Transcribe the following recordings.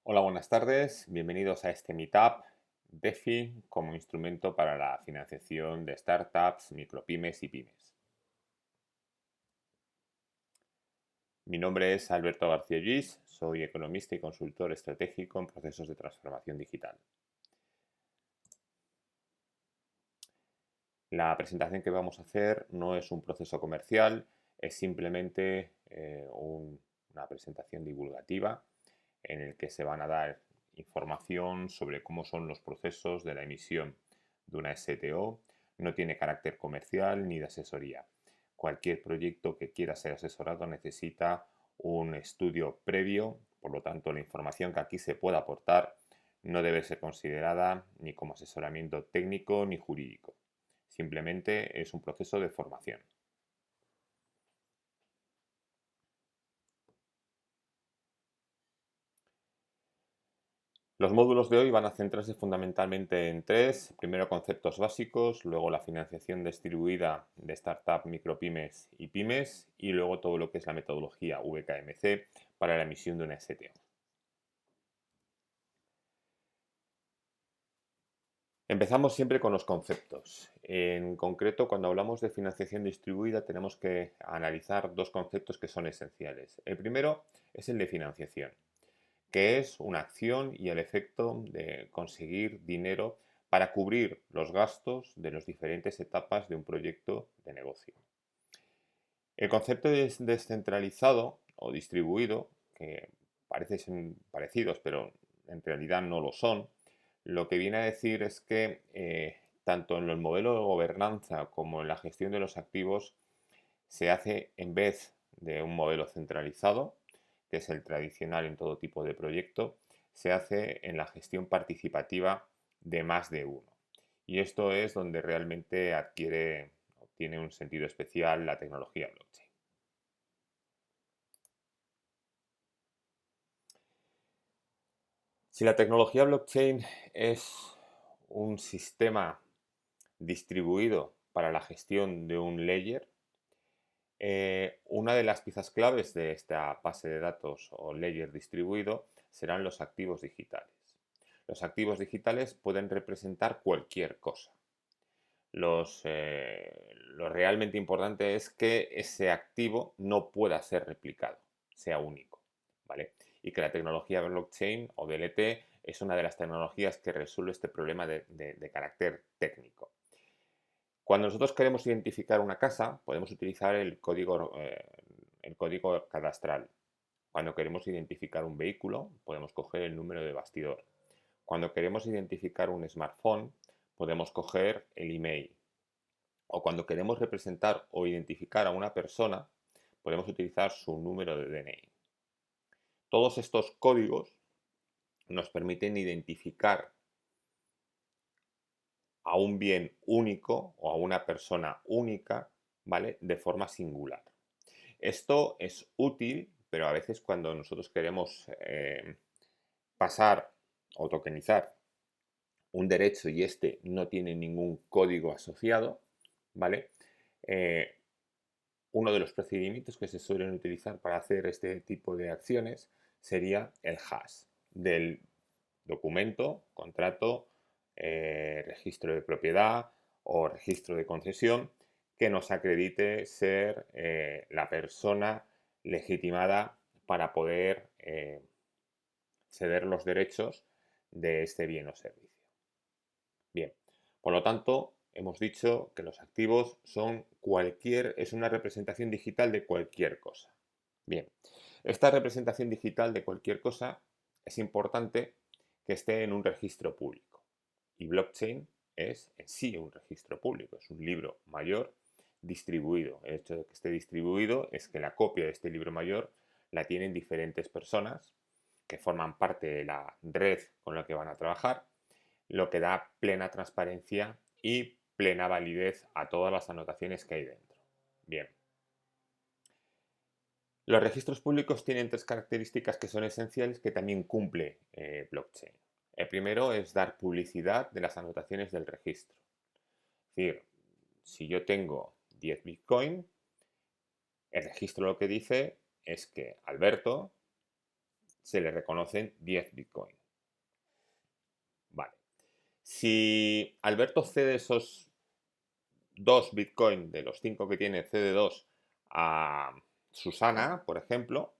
Hola, buenas tardes. Bienvenidos a este Meetup DeFi como instrumento para la financiación de startups, micropymes y pymes. Mi nombre es Alberto García Lluís, soy economista y consultor estratégico en procesos de transformación digital. La presentación que vamos a hacer no es un proceso comercial, es simplemente una presentación divulgativa en el que se van a dar información sobre cómo son los procesos de la emisión de una STO. No tiene carácter comercial ni de asesoría. Cualquier proyecto que quiera ser asesorado necesita un estudio previo, por lo tanto la información que aquí se pueda aportar no debe ser considerada ni como asesoramiento técnico ni jurídico. Simplemente es un proceso de formación. Los módulos de hoy van a centrarse fundamentalmente en tres. Primero, conceptos básicos, luego la financiación distribuida de startup, micropymes y pymes, y luego todo lo que es la metodología VKMC para la emisión de una STO. Empezamos siempre con los conceptos. En concreto, cuando hablamos de financiación distribuida, tenemos que analizar dos conceptos que son esenciales. El primero es el de financiación, que es una acción y el efecto de conseguir dinero para cubrir los gastos de las diferentes etapas de un proyecto de negocio. El concepto de descentralizado o distribuido, que parecen parecidos, pero en realidad no lo son, lo que viene a decir es que tanto en el modelo de gobernanza como en la gestión de los activos se hace en vez de un modelo centralizado, que es el tradicional en todo tipo de proyecto, se hace en la gestión participativa de más de uno. Y esto es donde realmente obtiene un sentido especial la tecnología blockchain. Si la tecnología blockchain es un sistema distribuido para la gestión de un ledger, una de las piezas claves de esta base de datos o ledger distribuido serán los activos digitales. Los activos digitales pueden representar cualquier cosa. Lo realmente importante es que ese activo no pueda ser replicado, sea único, ¿vale? Y que la tecnología blockchain o DLT es una de las tecnologías que resuelve este problema de carácter técnico. Cuando nosotros queremos identificar una casa, podemos utilizar el código cadastral. Cuando queremos identificar un vehículo, podemos coger el número de bastidor. Cuando queremos identificar un smartphone, podemos coger el email. O cuando queremos representar o identificar a una persona, podemos utilizar su número de DNI. Todos estos códigos nos permiten identificar a un bien único o a una persona única, ¿vale? De forma singular. Esto es útil, pero a veces cuando nosotros queremos pasar o tokenizar un derecho y este no tiene ningún código asociado, ¿vale? Eh, Uno de los procedimientos que se suelen utilizar para hacer este tipo de acciones sería el hash del documento, contrato, registro de propiedad o registro de concesión que nos acredite ser la persona legitimada para poder ceder los derechos de este bien o servicio. Bien, por lo tanto, hemos dicho que los activos es una representación digital de cualquier cosa. Bien, esta representación digital de cualquier cosa es importante que esté en un registro público. Y blockchain es en sí un registro público, es un libro mayor distribuido. El hecho de que esté distribuido es que la copia de este libro mayor la tienen diferentes personas que forman parte de la red con la que van a trabajar, lo que da plena transparencia y plena validez a todas las anotaciones que hay dentro. Bien. Los registros públicos tienen tres características que son esenciales que también cumple blockchain. El primero es dar publicidad de las anotaciones del registro. Es decir, si yo tengo 10 Bitcoin, el registro lo que dice es que Alberto se le reconocen 10 Bitcoin. Vale. Si Alberto cede esos 2 Bitcoin de los 5 que tiene, cede 2 a Susana, por ejemplo,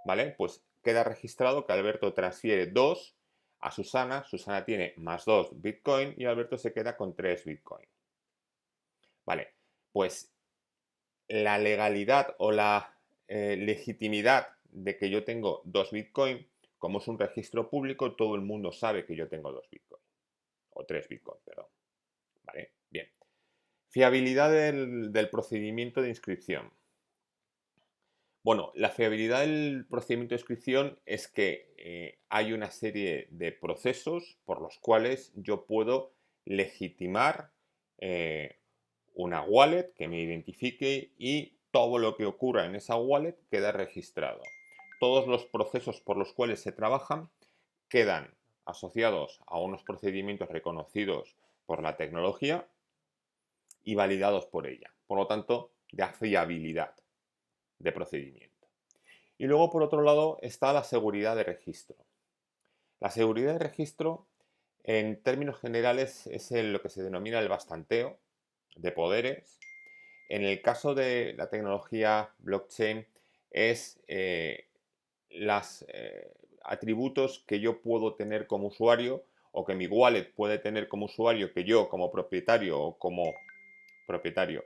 ¿vale? Pues queda registrado que Alberto transfiere 2 a Susana, Susana tiene más 2 Bitcoin y Alberto se queda con 3 Bitcoin. Vale, pues la legalidad o la legitimidad de que yo tengo 2 Bitcoin, como es un registro público, todo el mundo sabe que yo tengo 2 Bitcoin. O 3 Bitcoin, perdón. Vale, bien. Fiabilidad del procedimiento de inscripción. Bueno, la fiabilidad del procedimiento de inscripción es que hay una serie de procesos por los cuales yo puedo legitimar una wallet que me identifique y todo lo que ocurra en esa wallet queda registrado. Todos los procesos por los cuales se trabajan quedan asociados a unos procedimientos reconocidos por la tecnología y validados por ella. Por lo tanto, da fiabilidad de procedimiento. Y luego, por otro lado, está la seguridad de registro. La seguridad de registro, en términos generales, es lo que se denomina el bastanteo de poderes. En el caso de la tecnología blockchain, es los atributos que yo puedo tener como usuario o que mi wallet puede tener como usuario, que yo como propietario o como propietario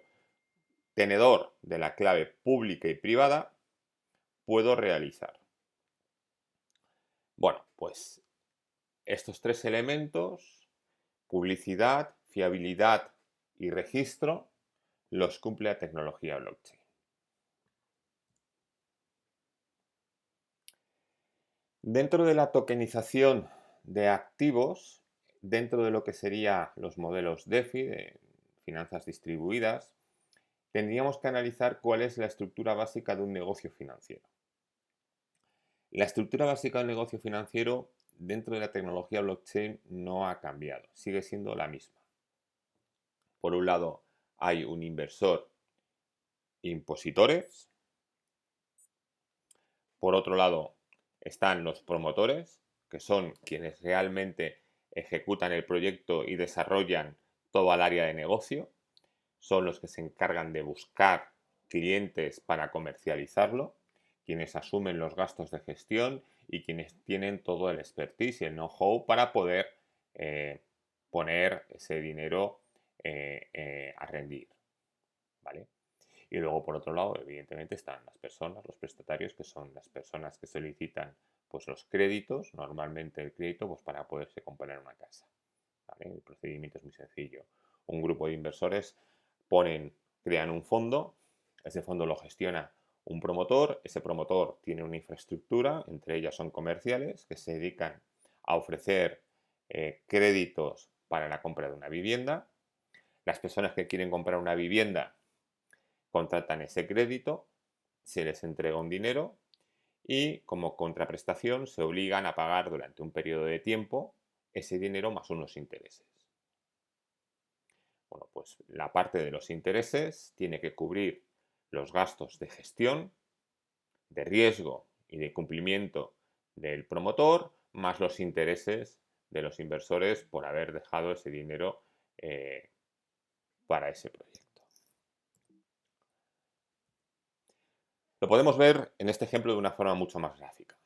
tenedor de la clave pública y privada puedo realizar. Bueno, pues estos 3 elementos, publicidad, fiabilidad y registro, los cumple la tecnología blockchain. Dentro de la tokenización de activos, dentro de lo que serían los modelos DeFi, de finanzas distribuidas, tendríamos que analizar cuál es la estructura básica de un negocio financiero. La estructura básica del negocio financiero dentro de la tecnología blockchain no ha cambiado, sigue siendo la misma. Por un lado, hay un inversor impositores. Por otro lado, están los promotores, que son quienes realmente ejecutan el proyecto y desarrollan toda el área de negocio. Son los que se encargan de buscar clientes para comercializarlo, quienes asumen los gastos de gestión y quienes tienen todo el expertise y el know-how para poder poner ese dinero a rendir. ¿Vale? Y luego, por otro lado, evidentemente están las personas, los prestatarios, que son las personas que solicitan pues, los créditos, normalmente el crédito, pues, para poderse comprar una casa. ¿Vale? El procedimiento es muy sencillo. Un grupo de inversores crean un fondo, ese fondo lo gestiona un promotor, ese promotor tiene una infraestructura, entre ellas son comerciales, que se dedican a ofrecer créditos para la compra de una vivienda. Las personas que quieren comprar una vivienda contratan ese crédito, se les entrega un dinero y como contraprestación se obligan a pagar durante un periodo de tiempo ese dinero más unos intereses. Bueno, pues la parte de los intereses tiene que cubrir los gastos de gestión, de riesgo y de cumplimiento del promotor, más los intereses de los inversores por haber dejado ese dinero para ese proyecto. Lo podemos ver en este ejemplo de una forma mucho más gráfica.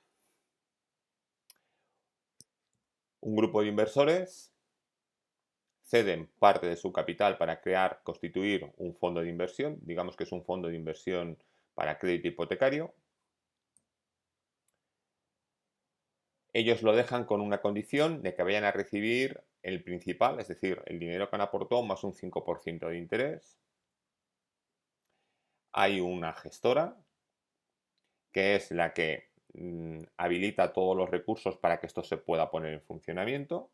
Un grupo de inversores ceden parte de su capital para constituir un fondo de inversión, digamos que es un fondo de inversión para crédito hipotecario. Ellos lo dejan con una condición de que vayan a recibir el principal, es decir, el dinero que han aportado más un 5% de interés. Hay una gestora que es la que habilita todos los recursos para que esto se pueda poner en funcionamiento,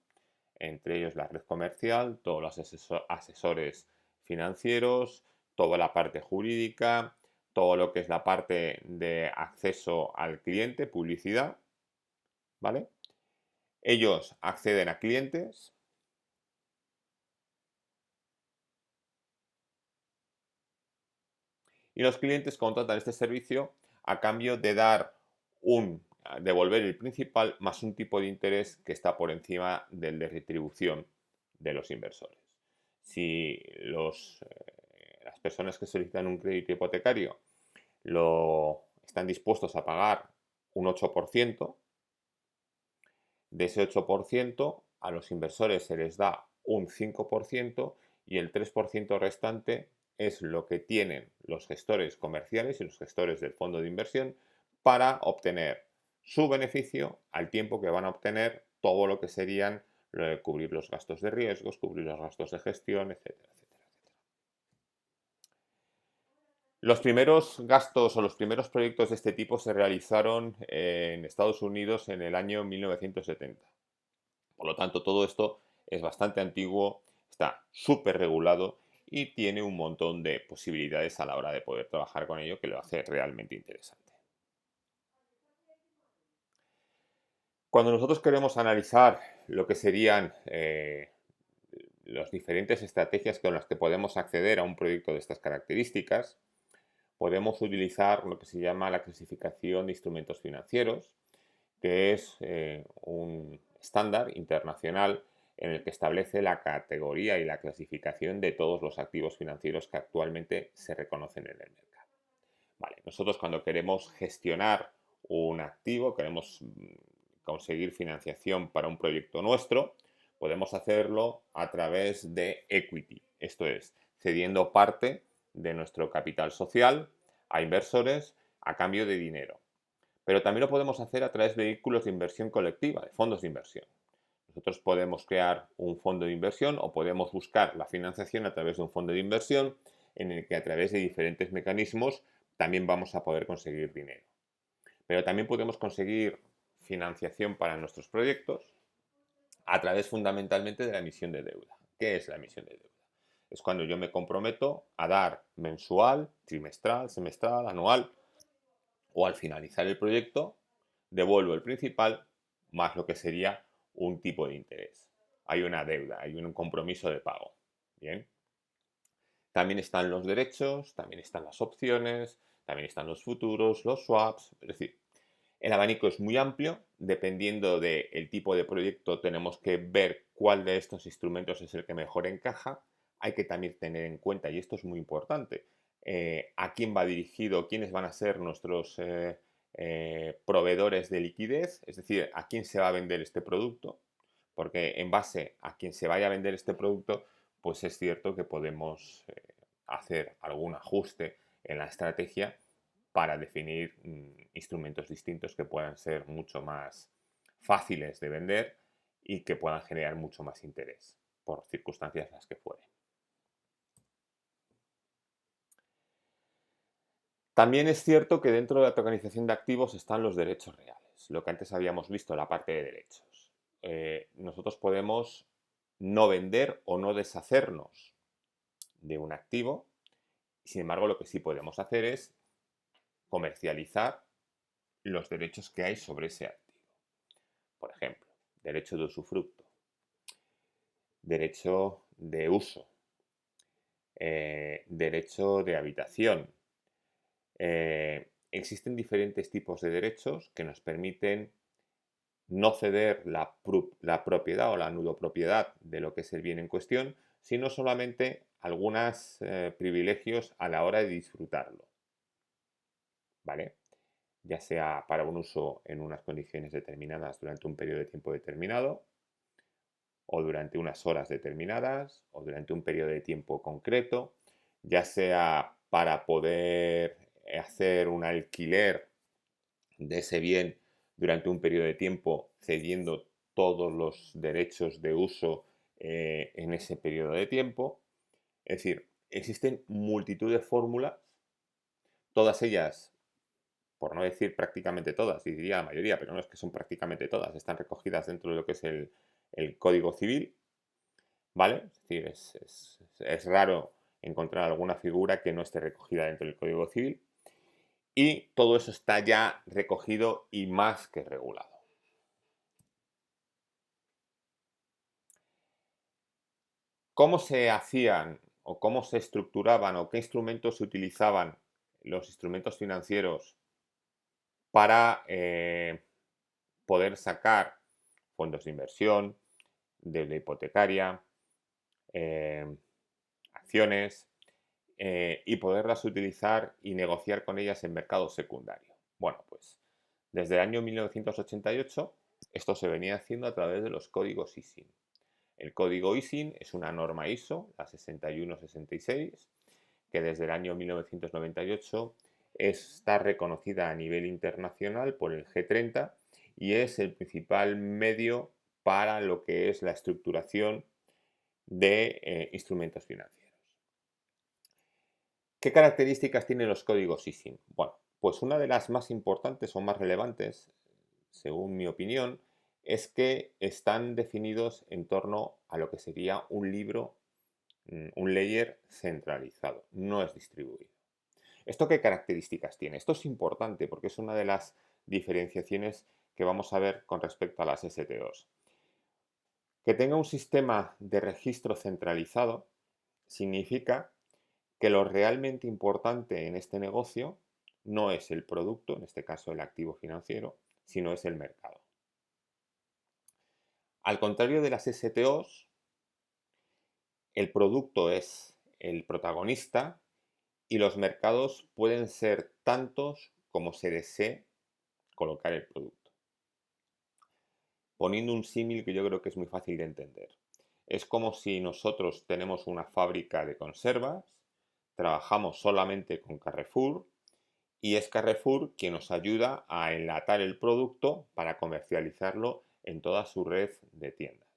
entre ellos la red comercial, todos los asesores financieros, toda la parte jurídica, todo lo que es la parte de acceso al cliente, publicidad, ¿vale? Ellos acceden a clientes y los clientes contratan este servicio a cambio de dar un devolver el principal más un tipo de interés que está por encima del de retribución de los inversores. Si las personas que solicitan un crédito hipotecario están dispuestos a pagar un 8%, de ese 8% a los inversores se les da un 5% y el 3% restante es lo que tienen los gestores comerciales y los gestores del fondo de inversión para obtener su beneficio al tiempo que van a obtener todo lo que serían cubrir los gastos de riesgos, cubrir los gastos de gestión, etcétera, etcétera. Los primeros gastos o los primeros proyectos de este tipo se realizaron en Estados Unidos en el año 1970. Por lo tanto, todo esto es bastante antiguo, está súper regulado y tiene un montón de posibilidades a la hora de poder trabajar con ello que lo hace realmente interesante. Cuando nosotros queremos analizar lo que serían las diferentes estrategias con las que podemos acceder a un proyecto de estas características, podemos utilizar lo que se llama la clasificación de instrumentos financieros, que es un estándar internacional en el que establece la categoría y la clasificación de todos los activos financieros que actualmente se reconocen en el mercado. Vale, nosotros cuando queremos gestionar un activo, queremos conseguir financiación para un proyecto nuestro, podemos hacerlo a través de equity, esto es, cediendo parte de nuestro capital social a inversores a cambio de dinero. Pero también lo podemos hacer a través de vehículos de inversión colectiva, de fondos de inversión. Nosotros podemos crear un fondo de inversión o podemos buscar la financiación a través de un fondo de inversión en el que a través de diferentes mecanismos también vamos a poder conseguir dinero. Pero también podemos conseguir financiación para nuestros proyectos a través fundamentalmente de la emisión de deuda. ¿Qué es la emisión de deuda? Es cuando yo me comprometo a dar mensual, trimestral, semestral, anual o al finalizar el proyecto, devuelvo el principal más lo que sería un tipo de interés. Hay una deuda, hay un compromiso de pago. Bien. También están los derechos, también están las opciones, también están los futuros, los swaps. Es decir, el abanico es muy amplio. Dependiendo del tipo de proyecto, tenemos que ver cuál de estos instrumentos es el que mejor encaja. Hay que también tener en cuenta, y esto es muy importante, a quién va dirigido, quiénes van a ser nuestros proveedores de liquidez, es decir, a quién se va a vender este producto, porque en base a quién se vaya a vender este producto, pues es cierto que podemos hacer algún ajuste en la estrategia para definir instrumentos distintos que puedan ser mucho más fáciles de vender y que puedan generar mucho más interés, por circunstancias las que fueren. También es cierto que dentro de la tokenización de activos están los derechos reales, lo que antes habíamos visto, la parte de derechos. Nosotros podemos no vender o no deshacernos de un activo, sin embargo lo que sí podemos hacer es comercializar los derechos que hay sobre ese activo. Por ejemplo, derecho de usufructo, derecho de uso, derecho de habitación. Existen diferentes tipos de derechos que nos permiten no ceder la propiedad o la nudopropiedad de lo que es el bien en cuestión, sino solamente algunos privilegios a la hora de disfrutarlo. ¿Vale? Ya sea para un uso en unas condiciones determinadas durante un periodo de tiempo determinado, o durante unas horas determinadas, o durante un periodo de tiempo concreto, ya sea para poder hacer un alquiler de ese bien durante un periodo de tiempo, cediendo todos los derechos de uso en ese periodo de tiempo. Es decir, existen multitud de fórmulas, todas ellas, por no decir prácticamente todas, y diría la mayoría, pero no es que son prácticamente todas, están recogidas dentro de lo que es el Código Civil, ¿vale? Es decir, es raro encontrar alguna figura que no esté recogida dentro del Código Civil. Y todo eso está ya recogido y más que regulado. ¿Cómo se hacían o cómo se estructuraban o qué instrumentos se utilizaban los instrumentos financieros para poder sacar fondos de inversión, deuda hipotecaria, eh, acciones, y poderlas utilizar y negociar con ellas en mercado secundario. Bueno, pues desde el año 1988 esto se venía haciendo a través de los códigos ISIN. El código ISIN es una norma ISO, la 6166, que desde el año 1998 está reconocida a nivel internacional por el G30 y es el principal medio para lo que es la estructuración de instrumentos financieros. ¿Qué características tienen los códigos ISIN? Bueno, pues una de las más importantes o más relevantes, según mi opinión, es que están definidos en torno a lo que sería un libro, un layer centralizado, no es distribuido. ¿Esto qué características tiene? Esto es importante porque es una de las diferenciaciones que vamos a ver con respecto a las STOs. Que tenga un sistema de registro centralizado significa que lo realmente importante en este negocio no es el producto, en este caso el activo financiero, sino es el mercado. Al contrario de las STOs, el producto es el protagonista y los mercados pueden ser tantos como se desee colocar el producto. Poniendo un símil que yo creo que es muy fácil de entender. Es como si nosotros tenemos una fábrica de conservas, trabajamos solamente con Carrefour y es Carrefour quien nos ayuda a enlatar el producto para comercializarlo en toda su red de tiendas.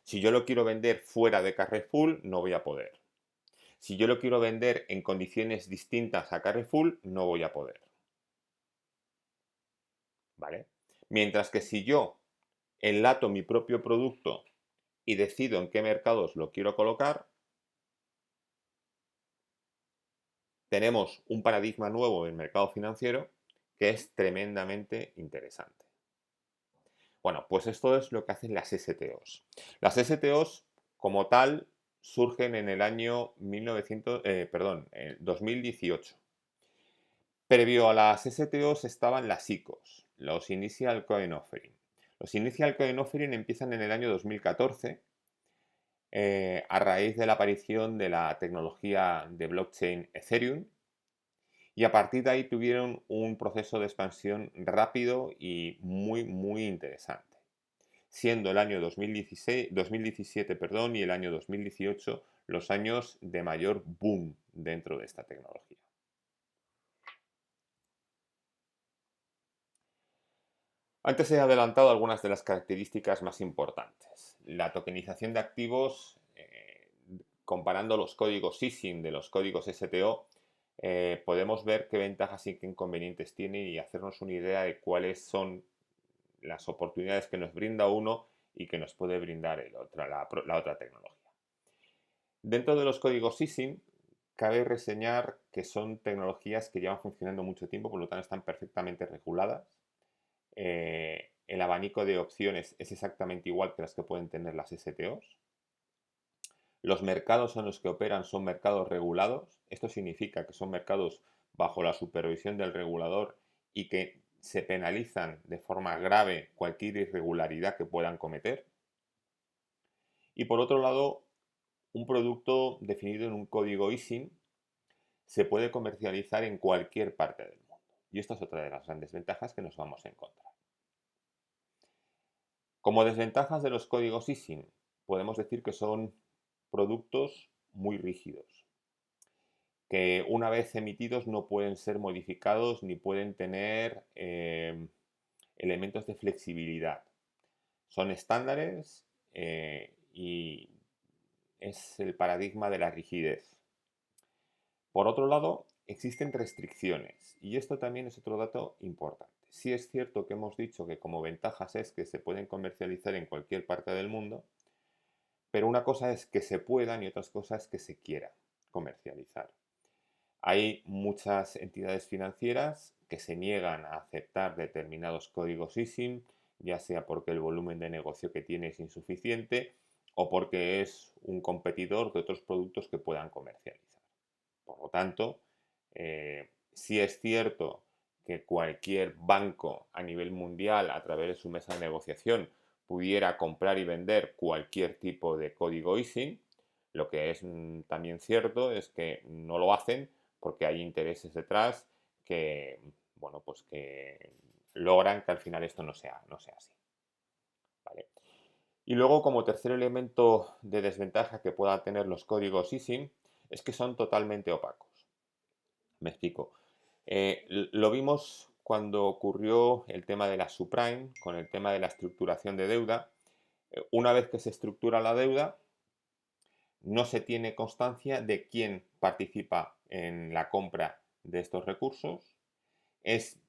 Si yo lo quiero vender fuera de Carrefour, no voy a poder. Si yo lo quiero vender en condiciones distintas a Carrefour, no voy a poder. ¿Vale? Mientras que si yo enlato mi propio producto y decido en qué mercados lo quiero colocar, tenemos un paradigma nuevo en el mercado financiero que es tremendamente interesante. Bueno, pues esto es lo que hacen las STOs. Las STOs, como tal, surgen en el año 2018. Previo a las STOs estaban las ICOs, los Initial Coin Offering. Los Initial Coin Offering empiezan en el año 2014 a raíz de la aparición de la tecnología de blockchain Ethereum y a partir de ahí tuvieron un proceso de expansión rápido y muy interesante, siendo el año 2017 y el año 2018 los años de mayor boom dentro de esta tecnología. Antes he adelantado algunas de las características más importantes. La tokenización de activos, comparando los códigos ISIN de los códigos STO, podemos ver qué ventajas y qué inconvenientes tiene y hacernos una idea de cuáles son las oportunidades que nos brinda uno y que nos puede brindar la otra tecnología. Dentro de los códigos ISIN, cabe reseñar que son tecnologías que llevan funcionando mucho tiempo, por lo tanto están perfectamente reguladas. El abanico de opciones es exactamente igual que las que pueden tener las STOs. Los mercados en los que operan son mercados regulados. Esto significa que son mercados bajo la supervisión del regulador y que se penalizan de forma grave cualquier irregularidad que puedan cometer. Y por otro lado, un producto definido en un código ISIN se puede comercializar en cualquier parte del mundo. Y esta es otra de las grandes ventajas que nos vamos a encontrar. Como desventajas de los códigos ISIN, podemos decir que son productos muy rígidos, que una vez emitidos no pueden ser modificados ni pueden tener elementos de flexibilidad. Son estándares y es el paradigma de la rigidez. Por otro lado, existen restricciones y esto también es otro dato importante. Sí es cierto que hemos dicho que como ventajas es que se pueden comercializar en cualquier parte del mundo, pero una cosa es que se puedan y otra cosa es que se quiera comercializar. Hay muchas entidades financieras que se niegan a aceptar determinados códigos ISIN, ya sea porque el volumen de negocio que tiene es insuficiente o porque es un competidor de otros productos que puedan comercializar. Por lo tanto, sí es cierto que cualquier banco a nivel mundial, a través de su mesa de negociación, pudiera comprar y vender cualquier tipo de código ISIN. Lo que es también cierto es que no lo hacen porque hay intereses detrás que, bueno, pues que logran que al final esto no sea así. ¿Vale? Y luego, como tercer elemento de desventaja que puedan tener los códigos ISIN, es que son totalmente opacos. Me explico. Lo vimos cuando ocurrió el tema de la subprime, con el tema de la estructuración de deuda. Una vez que se estructura la deuda, no se tiene constancia de quién participa en la compra de estos recursos. Es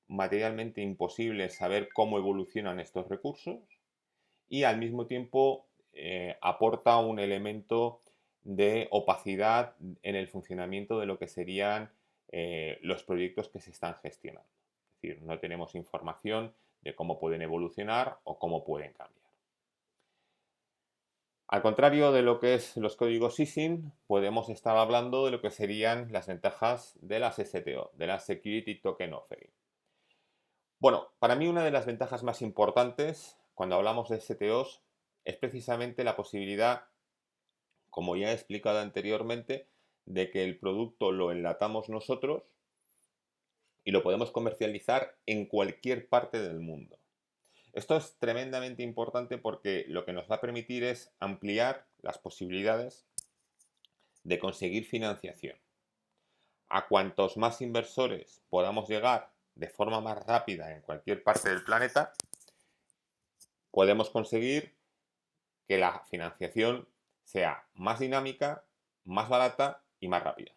materialmente imposible saber cómo evolucionan estos recursos y al mismo tiempo aporta un elemento de opacidad en el funcionamiento de lo que serían los proyectos que se están gestionando. Es decir, no tenemos información de cómo pueden evolucionar o cómo pueden cambiar. Al contrario de lo que es los códigos ISIN, podemos estar hablando de lo que serían las ventajas de las STO, de la Security Token Offering. Bueno, para mí una de las ventajas más importantes cuando hablamos de STOs es precisamente la posibilidad, como ya he explicado anteriormente, de que el producto lo enlatamos nosotros y lo podemos comercializar en cualquier parte del mundo. Esto es tremendamente importante porque lo que nos va a permitir es ampliar las posibilidades de conseguir financiación. A cuantos más inversores podamos llegar de forma más rápida en cualquier parte del planeta, podemos conseguir que la financiación sea más dinámica, más barata y más rápida.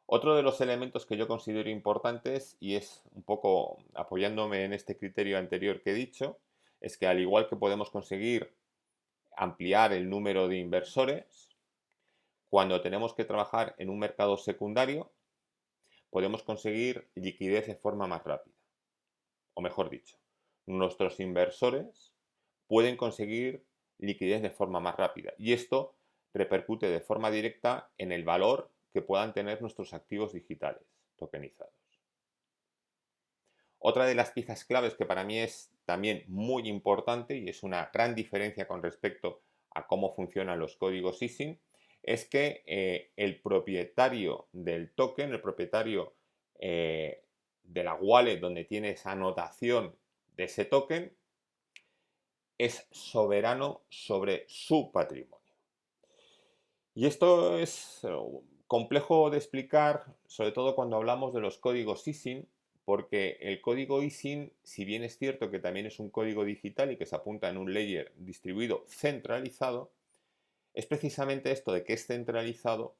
Otro de los elementos que yo considero importantes, y es un poco apoyándome en este criterio anterior que he dicho, es que al igual que podemos conseguir ampliar el número de inversores, cuando tenemos que trabajar en un mercado secundario, podemos conseguir liquidez de forma más rápida. O mejor dicho, nuestros inversores pueden conseguir liquidez de forma más rápida. Y esto repercute de forma directa en el valor que puedan tener nuestros activos digitales tokenizados. Otra de las piezas claves que para mí es también muy importante y es una gran diferencia con respecto a cómo funcionan los códigos ISIN es que el propietario del token, el propietario de la wallet donde tiene esa anotación de ese token, es soberano sobre su patrimonio. Y esto es complejo de explicar, sobre todo cuando hablamos de los códigos ISIN, porque el código ISIN, si bien es cierto que también es un código digital y que se apunta en un layer distribuido centralizado, es precisamente esto de que es centralizado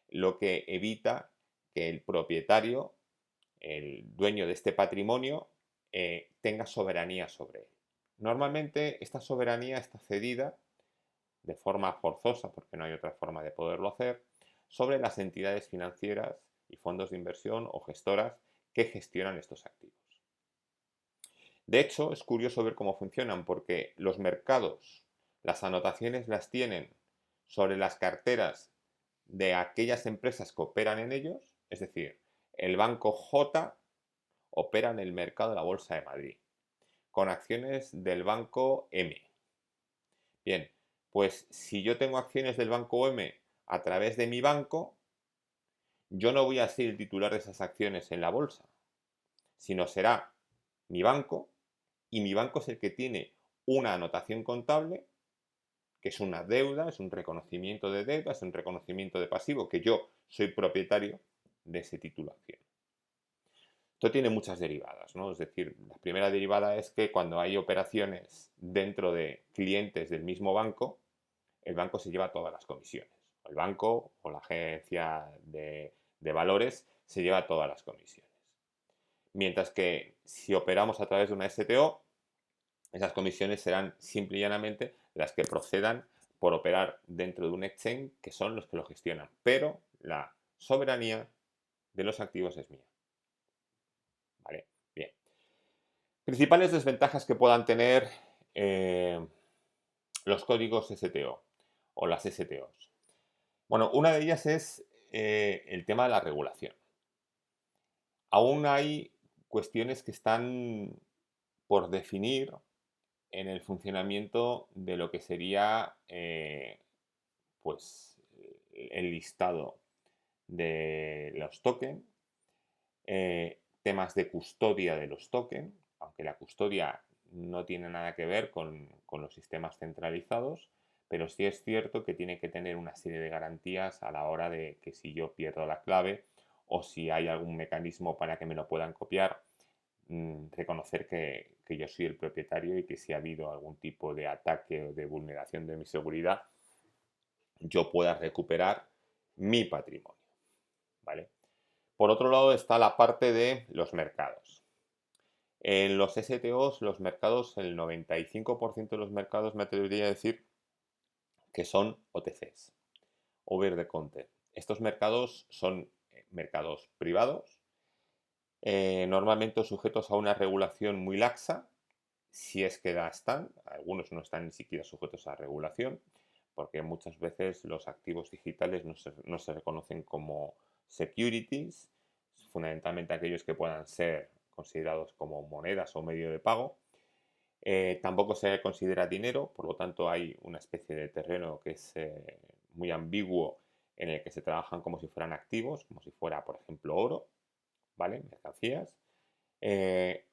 lo que evita que el propietario, el dueño de este patrimonio, tenga soberanía sobre él. Normalmente esta soberanía está cedida de forma forzosa, porque no hay otra forma de poderlo hacer, sobre las entidades financieras y fondos de inversión o gestoras que gestionan estos activos. De hecho, es curioso ver cómo funcionan, porque los mercados, las anotaciones las tienen sobre las carteras de aquellas empresas que operan en ellos, es decir, el banco J opera en el mercado de la Bolsa de Madrid, con acciones del banco M. Bien, pues si yo tengo acciones del banco M a través de mi banco, yo no voy a ser el titular de esas acciones en la bolsa, sino será mi banco, y mi banco es el que tiene una anotación contable, que es una deuda, es un reconocimiento de deuda, es un reconocimiento de pasivo, que yo soy propietario de ese título de acción. Esto tiene muchas derivadas, ¿no? Es decir, la primera derivada es que cuando hay operaciones dentro de clientes del mismo banco, el banco se lleva todas las comisiones. El banco o la agencia de valores se lleva todas las comisiones. Mientras que si operamos a través de una STO, esas comisiones serán simple y llanamente las que procedan por operar dentro de un exchange, que son los que lo gestionan. Pero la soberanía de los activos es mía. ¿Vale? Bien. Principales desventajas que puedan tener los códigos STO o las STOs. Bueno, una de ellas es el tema de la regulación. Aún hay cuestiones que están por definir en el funcionamiento de lo que sería pues, el listado de los tokens, temas de custodia de los tokens, aunque la custodia no tiene nada que ver con los sistemas centralizados, pero sí es cierto que tiene que tener una serie de garantías a la hora de que si yo pierdo la clave o si hay algún mecanismo para que me lo puedan copiar, reconocer que yo soy el propietario y que si ha habido algún tipo de ataque o de vulneración de mi seguridad, yo pueda recuperar mi patrimonio, ¿vale? Por otro lado está la parte de los mercados. En los STOs, los mercados, el 95% de los mercados me atrevería a decir que son OTCs, over the counter. Estos mercados son mercados privados, normalmente sujetos a una regulación muy laxa, si es que la están, algunos no están ni siquiera sujetos a regulación, porque muchas veces los activos digitales no se reconocen como securities, fundamentalmente aquellos que puedan ser considerados como monedas o medio de pago. Tampoco se considera dinero, por lo tanto hay una especie de terreno que es muy ambiguo en el que se trabajan como si fueran activos, como si fuera, por ejemplo, oro, ¿vale? Mercancías. Eh,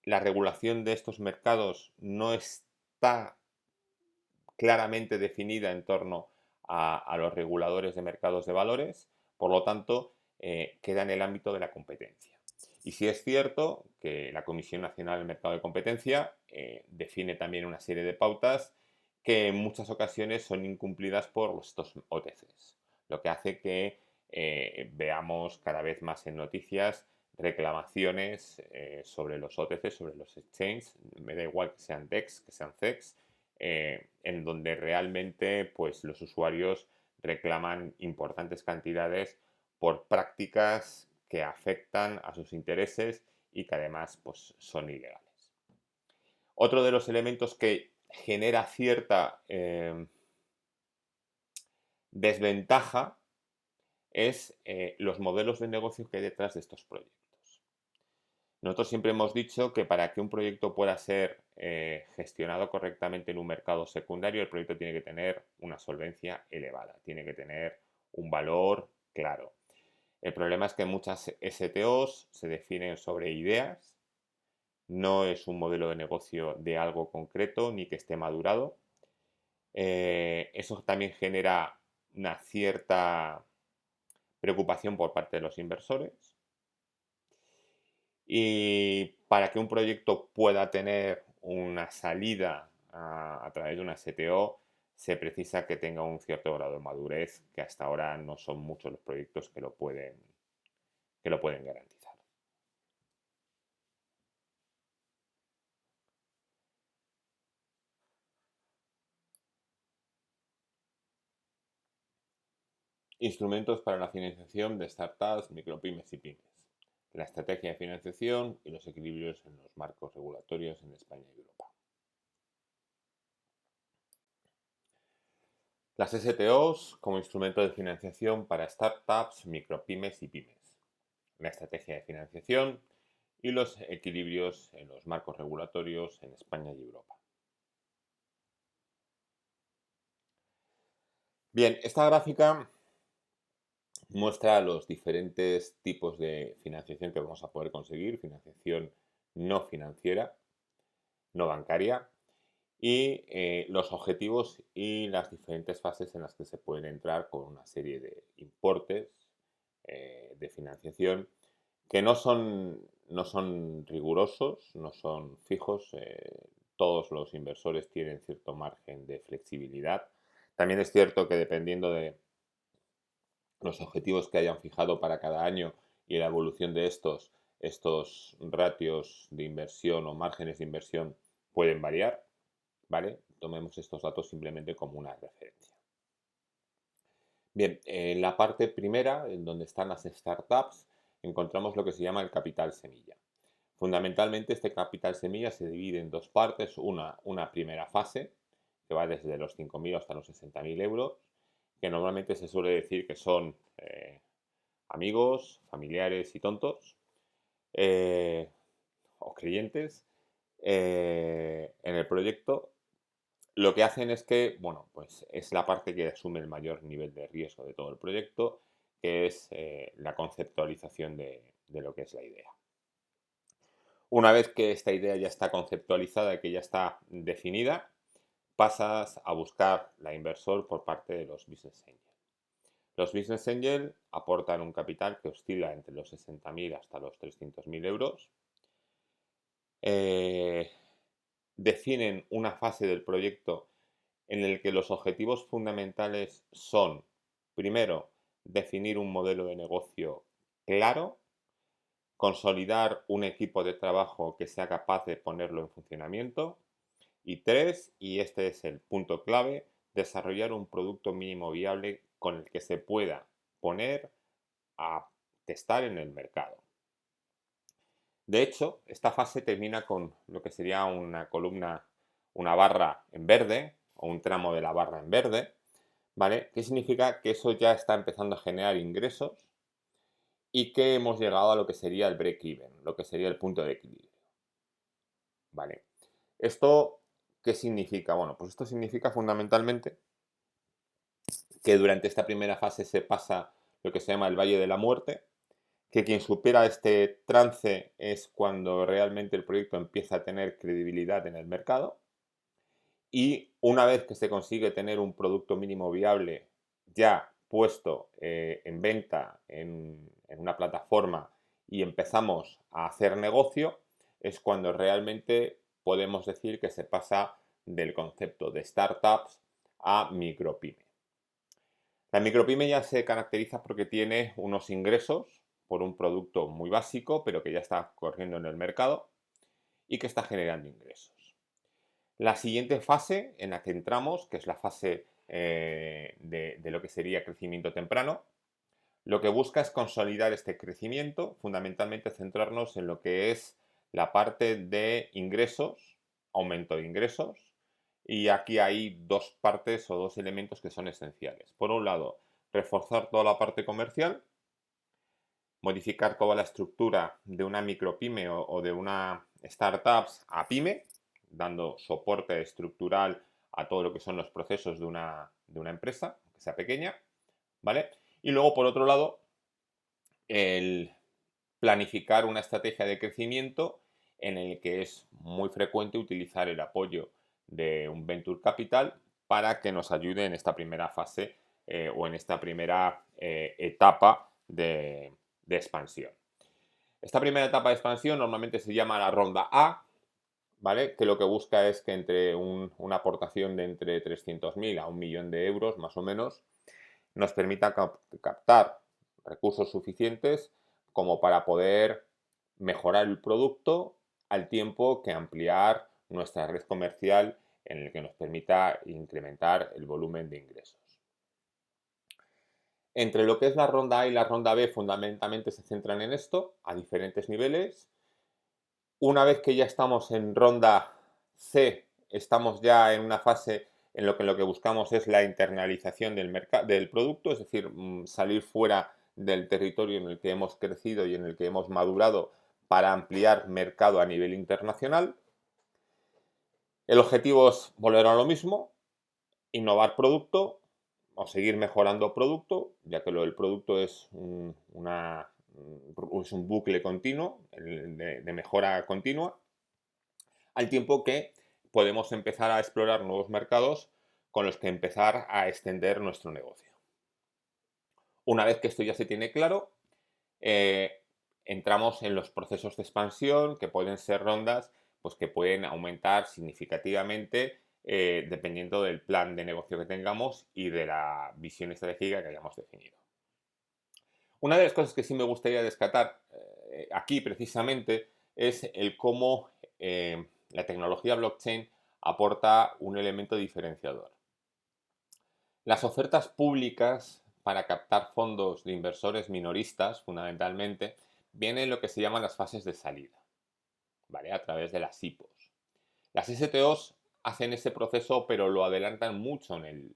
la regulación de estos mercados no está claramente definida en torno a los reguladores de mercados de valores, por lo tanto, queda en el ámbito de la competencia. Y sí es cierto que la Comisión Nacional del Mercado de Competencia define también una serie de pautas que en muchas ocasiones son incumplidas por estos OTCs, lo que hace que veamos cada vez más en noticias reclamaciones sobre los OTC, sobre los exchanges, me da igual que sean DEX, que sean CEX, en donde realmente pues, los usuarios reclaman importantes cantidades por prácticas que afectan a sus intereses y que además pues, son ilegales. Otro de los elementos que genera cierta desventaja es los modelos de negocio que hay detrás de estos proyectos. Nosotros siempre hemos dicho que para que un proyecto pueda ser gestionado correctamente en un mercado secundario, el proyecto tiene que tener una solvencia elevada, tiene que tener un valor claro. El problema es que muchas STOs se definen sobre ideas, no es un modelo de negocio de algo concreto ni que esté madurado. Eso también genera una cierta preocupación por parte de los inversores. Y para que un proyecto pueda tener una salida a través de una STO, se precisa que tenga un cierto grado de madurez, que hasta ahora no son muchos los proyectos que lo pueden garantizar. Instrumentos para la financiación de startups, micropymes y pymes. La estrategia de financiación y los equilibrios en los marcos regulatorios en España y Europa. Las STOs como instrumento de financiación para startups, micropymes y pymes. La estrategia de financiación y los equilibrios en los marcos regulatorios en España y Europa. Bien, esta gráfica muestra los diferentes tipos de financiación que vamos a poder conseguir, financiación no financiera, no bancaria, y los objetivos y las diferentes fases en las que se pueden entrar con una serie de importes de financiación que no son rigurosos, no son fijos. Todos los inversores tienen cierto margen de flexibilidad. También es cierto que dependiendo de los objetivos que hayan fijado para cada año y la evolución de estos ratios de inversión o márgenes de inversión pueden variar, ¿vale? Tomemos estos datos simplemente como una referencia. Bien, en la parte primera, en donde están las startups, encontramos lo que se llama el capital semilla. Fundamentalmente, este capital semilla se divide en dos partes. Una primera fase, que va desde los 5.000 hasta los 60.000 euros, que normalmente se suele decir que son amigos, familiares y tontos. eh, o creyentes en el proyecto, lo que hacen es que, bueno, pues es la parte que asume el mayor nivel de riesgo de todo el proyecto, que es la conceptualización de lo que es la idea. Una vez que esta idea ya está conceptualizada y que ya está definida, pasas a buscar la inversor por parte de los business angels. Los business angels aportan un capital que oscila entre los 60.000 hasta los 300.000 euros. Definen una fase del proyecto en el que los objetivos fundamentales son, primero, definir un modelo de negocio claro, consolidar un equipo de trabajo que sea capaz de ponerlo en funcionamiento y tres, y este es el punto clave, desarrollar un producto mínimo viable con el que se pueda poner a testar en el mercado. De hecho, esta fase termina con lo que sería una columna, una barra en verde o un tramo de la barra en verde, ¿vale? ¿Qué significa? Que eso ya está empezando a generar ingresos y que hemos llegado a lo que sería el break-even, lo que sería el punto de equilibrio, ¿vale? ¿Esto qué significa? Bueno, pues esto significa fundamentalmente que durante esta primera fase se pasa lo que se llama el Valle de la Muerte, que quien supera este trance es cuando realmente el proyecto empieza a tener credibilidad en el mercado, y una vez que se consigue tener un producto mínimo viable ya puesto en venta en una plataforma y empezamos a hacer negocio, es cuando realmente podemos decir que se pasa del concepto de startups a micropyme. La micropyme ya se caracteriza porque tiene unos ingresos por un producto muy básico, pero que ya está corriendo en el mercado y que está generando ingresos. La siguiente fase en la que entramos, que es la fase de lo que sería crecimiento temprano, lo que busca es consolidar este crecimiento, fundamentalmente centrarnos en lo que es la parte de ingresos, aumento de ingresos, y aquí hay dos partes o dos elementos que son esenciales. Por un lado, reforzar toda la parte comercial, modificar toda la estructura de una micropyme o de una startup a pyme, dando soporte estructural a todo lo que son los procesos de una empresa, que sea pequeña, ¿vale? Y luego, por otro lado, el planificar una estrategia de crecimiento en el que es muy frecuente utilizar el apoyo de un venture capital para que nos ayude en esta primera fase o en esta primera etapa de expansión. Esta primera etapa de expansión normalmente se llama la ronda A, ¿vale? Que lo que busca es que entre una aportación de entre 300.000 a 1.000.000 de euros, más o menos, nos permita captar recursos suficientes como para poder mejorar el producto al tiempo que ampliar nuestra red comercial en el que nos permita incrementar el volumen de ingresos. Entre lo que es la ronda A y la ronda B, fundamentalmente se centran en esto, a diferentes niveles. Una vez que ya estamos en ronda C, estamos ya en una fase en lo que buscamos es la internalización del producto, es decir, salir fuera del territorio en el que hemos crecido y en el que hemos madurado para ampliar mercado a nivel internacional. El objetivo es volver a lo mismo, innovar producto o seguir mejorando producto, ya que lo del producto es un bucle continuo, de mejora continua, al tiempo que podemos empezar a explorar nuevos mercados con los que empezar a extender nuestro negocio. Una vez que esto ya se tiene claro, entramos en los procesos de expansión, que pueden ser rondas, pues que pueden aumentar significativamente dependiendo del plan de negocio que tengamos y de la visión estratégica que hayamos definido. Una de las cosas que sí me gustaría destacar aquí precisamente es el cómo la tecnología blockchain aporta un elemento diferenciador. Las ofertas públicas para captar fondos de inversores minoristas, fundamentalmente, vienen en lo que se llaman las fases de salida, ¿vale? A través de las IPOs. Las STOs hacen ese proceso, pero lo adelantan mucho en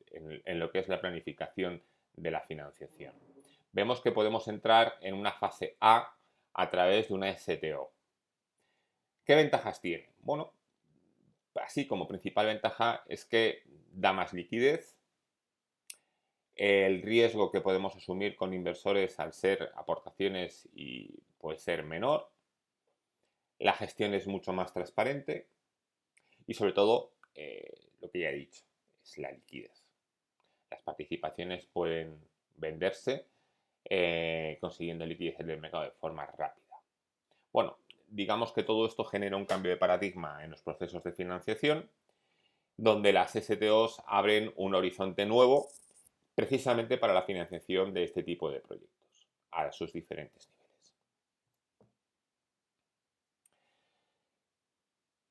lo que es la planificación de la financiación. Vemos que podemos entrar en una fase A a través de una STO. ¿Qué ventajas tiene? Bueno, así como principal ventaja es que da más liquidez. El riesgo que podemos asumir con inversores al ser aportaciones y puede ser menor. La gestión es mucho más transparente y sobre todo, lo que ya he dicho, es la liquidez. Las participaciones pueden venderse consiguiendo liquidez en el mercado de forma rápida. Bueno, digamos que todo esto genera un cambio de paradigma en los procesos de financiación, donde las STOs abren un horizonte nuevo precisamente para la financiación de este tipo de proyectos a sus diferentes niveles.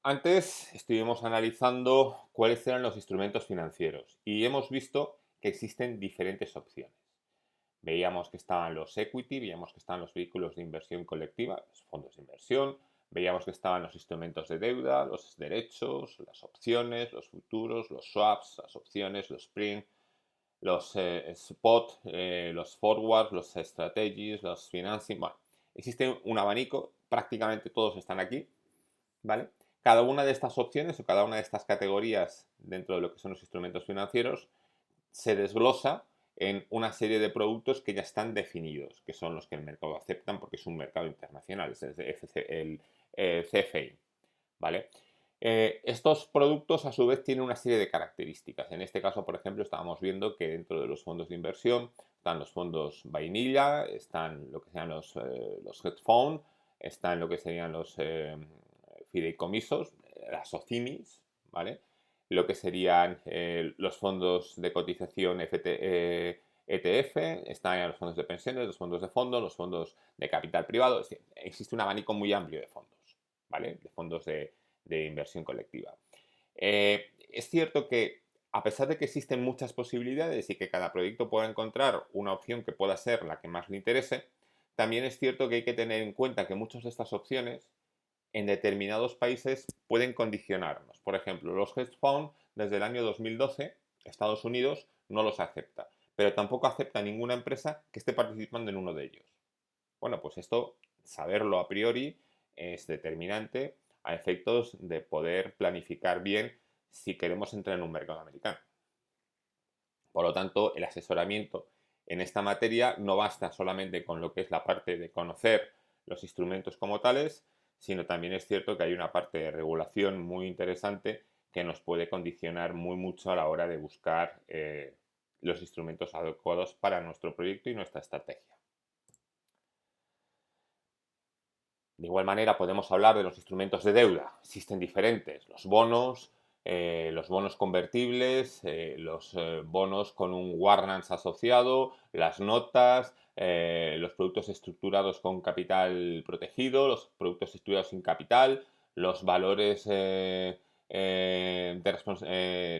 Antes estuvimos analizando cuáles eran los instrumentos financieros y hemos visto que existen diferentes opciones. Veíamos que estaban los equity, veíamos que estaban los vehículos de inversión colectiva, los fondos de inversión, veíamos que estaban los instrumentos de deuda, los derechos, las opciones, los futuros, los swaps, las opciones, los sprint, los spot, los forward, los strategies, los financing. Bueno, existe un abanico, prácticamente todos están aquí, ¿vale? Cada una de estas opciones o cada una de estas categorías dentro de lo que son los instrumentos financieros se desglosa en una serie de productos que ya están definidos, que son los que el mercado aceptan porque es un mercado internacional, es el CFI, ¿vale? Estos productos a su vez tienen una serie de características. En este caso, por ejemplo, estábamos viendo que dentro de los fondos de inversión están los fondos vainilla, están lo que sean los hedge funds, están lo que serían los fideicomisos, las OCIMIs, ¿vale? Lo que serían los fondos de cotización ETF, están los fondos de pensiones, los fondos de fondos, los fondos de capital privado. Es decir, existe un abanico muy amplio de fondos, ¿vale? De fondos de inversión colectiva. Es cierto que a pesar de que existen muchas posibilidades y que cada proyecto pueda encontrar una opción que pueda ser la que más le interese, también es cierto que hay que tener en cuenta que muchas de estas opciones en determinados países pueden condicionarnos. Por ejemplo, los hedge funds desde el año 2012, Estados Unidos no los acepta, pero tampoco acepta ninguna empresa que esté participando en uno de ellos. Bueno, pues esto, saberlo a priori, es determinante a efectos de poder planificar bien si queremos entrar en un mercado americano. Por lo tanto, el asesoramiento en esta materia no basta solamente con lo que es la parte de conocer los instrumentos como tales, sino también es cierto que hay una parte de regulación muy interesante que nos puede condicionar muy mucho a la hora de buscar los instrumentos adecuados para nuestro proyecto y nuestra estrategia. De igual manera podemos hablar de los instrumentos de deuda. Existen diferentes, los bonos convertibles, los bonos con un warrants asociado, las notas, los productos estructurados con capital protegido, los productos estructurados sin capital, los valores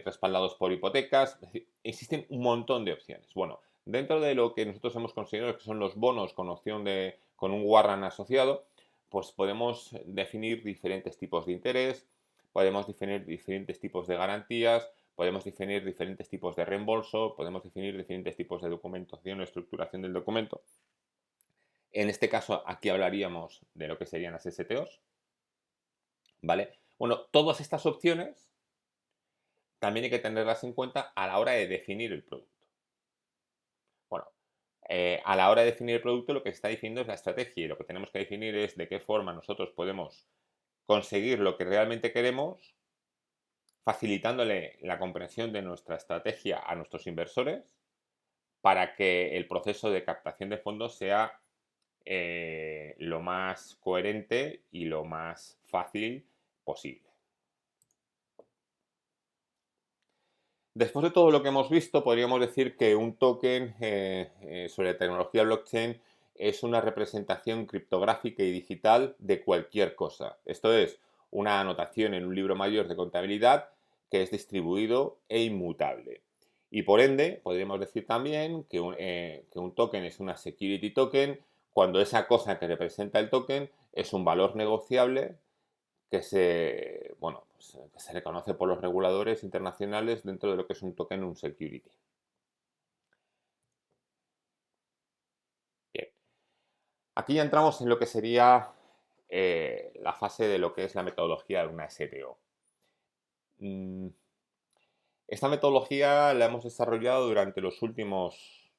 respaldados por hipotecas. Es decir, existen un montón de opciones. Bueno, dentro de lo que nosotros hemos considerado que son los bonos con opción con un warrant asociado, pues podemos definir diferentes tipos de interés, podemos definir diferentes tipos de garantías, podemos definir diferentes tipos de reembolso, podemos definir diferentes tipos de documentación o estructuración del documento. En este caso, aquí hablaríamos de lo que serían las STOs, ¿vale? Bueno, todas estas opciones también hay que tenerlas en cuenta a la hora de definir el producto. Bueno, a la hora de definir el producto lo que se está diciendo es la estrategia y lo que tenemos que definir es de qué forma nosotros podemos conseguir lo que realmente queremos, facilitándole la comprensión de nuestra estrategia a nuestros inversores para que el proceso de captación de fondos sea lo más coherente y lo más fácil posible. Después de todo lo que hemos visto, podríamos decir que un token sobre tecnología blockchain es una representación criptográfica y digital de cualquier cosa. Esto es una anotación en un libro mayor de contabilidad que es distribuido e inmutable. Y por ende, podríamos decir también que un token es una security token cuando esa cosa que representa el token es un valor negociable que se reconoce por los reguladores internacionales dentro de lo que es un token, un security. Bien. Aquí ya entramos en lo que sería la fase de lo que es la metodología de una STO. Esta metodología la hemos desarrollado durante los últimos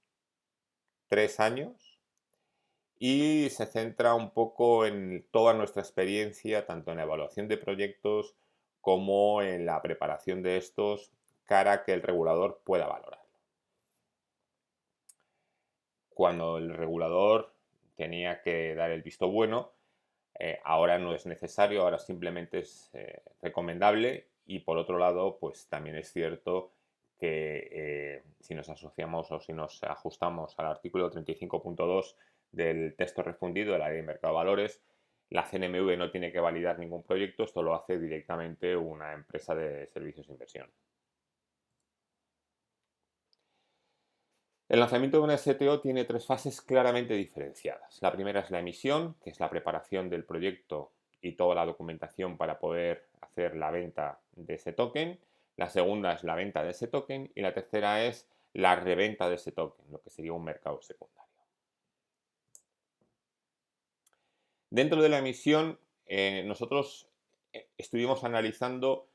3 años y se centra un poco en toda nuestra experiencia, tanto en la evaluación de proyectos como en la preparación de estos, cara a que el regulador pueda valorar. Cuando el regulador tenía que dar el visto bueno, ahora no es necesario, ahora simplemente es recomendable, y por otro lado, pues también es cierto que si nos asociamos o si nos ajustamos al artículo 35.2 del texto refundido de la Ley de Mercado de Valores, la CNMV no tiene que validar ningún proyecto, esto lo hace directamente una empresa de servicios de inversión. El lanzamiento de una STO tiene 3 fases claramente diferenciadas. La primera es la emisión, que es la preparación del proyecto y toda la documentación para poder hacer la venta de ese token. La segunda es la venta de ese token y la tercera es la reventa de ese token, lo que sería un mercado secundario. Dentro de la emisión, nosotros estuvimos analizando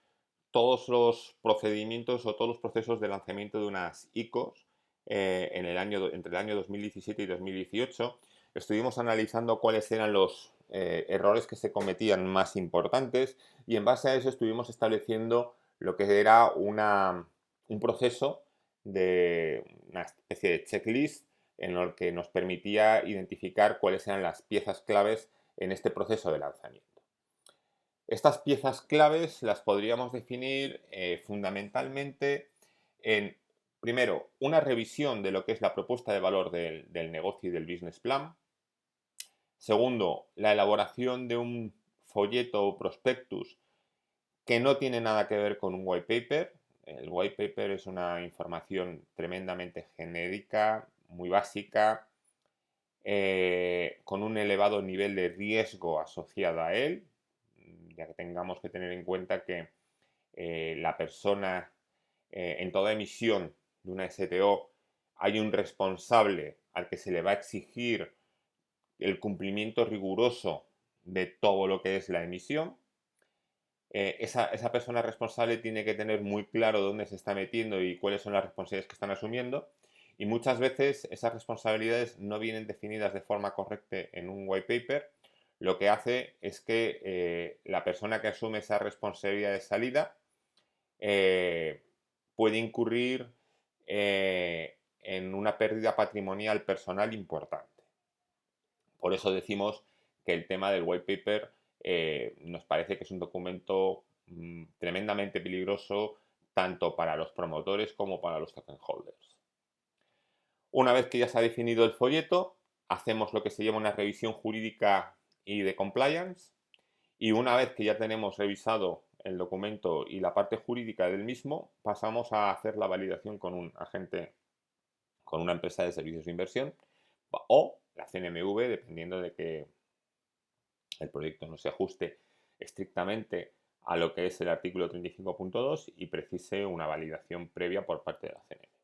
todos los procedimientos o todos los procesos de lanzamiento de unas ICOs entre el año 2017 y 2018. Estuvimos analizando cuáles eran los errores que se cometían más importantes y en base a eso estuvimos estableciendo lo que era un proceso de una especie de checklist en el que nos permitía identificar cuáles eran las piezas claves en este proceso de lanzamiento. Estas piezas claves las podríamos definir fundamentalmente en, primero, una revisión de lo que es la propuesta de valor del negocio y del business plan. Segundo, la elaboración de un folleto o prospectus que no tiene nada que ver con un white paper. El white paper es una información tremendamente genérica, muy básica, con un elevado nivel de riesgo asociado a él, ya que tengamos que tener en cuenta que la persona en toda emisión de una STO hay un responsable al que se le va a exigir el cumplimiento riguroso de todo lo que es la emisión. Esa persona responsable tiene que tener muy claro dónde se está metiendo y cuáles son las responsabilidades que están asumiendo. Y muchas veces esas responsabilidades no vienen definidas de forma correcta en un white paper. Lo que hace es que la persona que asume esa responsabilidad de salida puede incurrir en una pérdida patrimonial personal importante. Por eso decimos que el tema del white paper nos parece que es un documento tremendamente peligroso tanto para los promotores como para los token holders. Una vez que ya se ha definido el folleto, hacemos lo que se llama una revisión jurídica y de compliance, y una vez que ya tenemos revisado el documento y la parte jurídica del mismo, pasamos a hacer la validación con un agente, con una empresa de servicios de inversión o la CNMV, dependiendo de que el proyecto no se ajuste estrictamente a lo que es el artículo 35.2 y precise una validación previa por parte de la CNMV.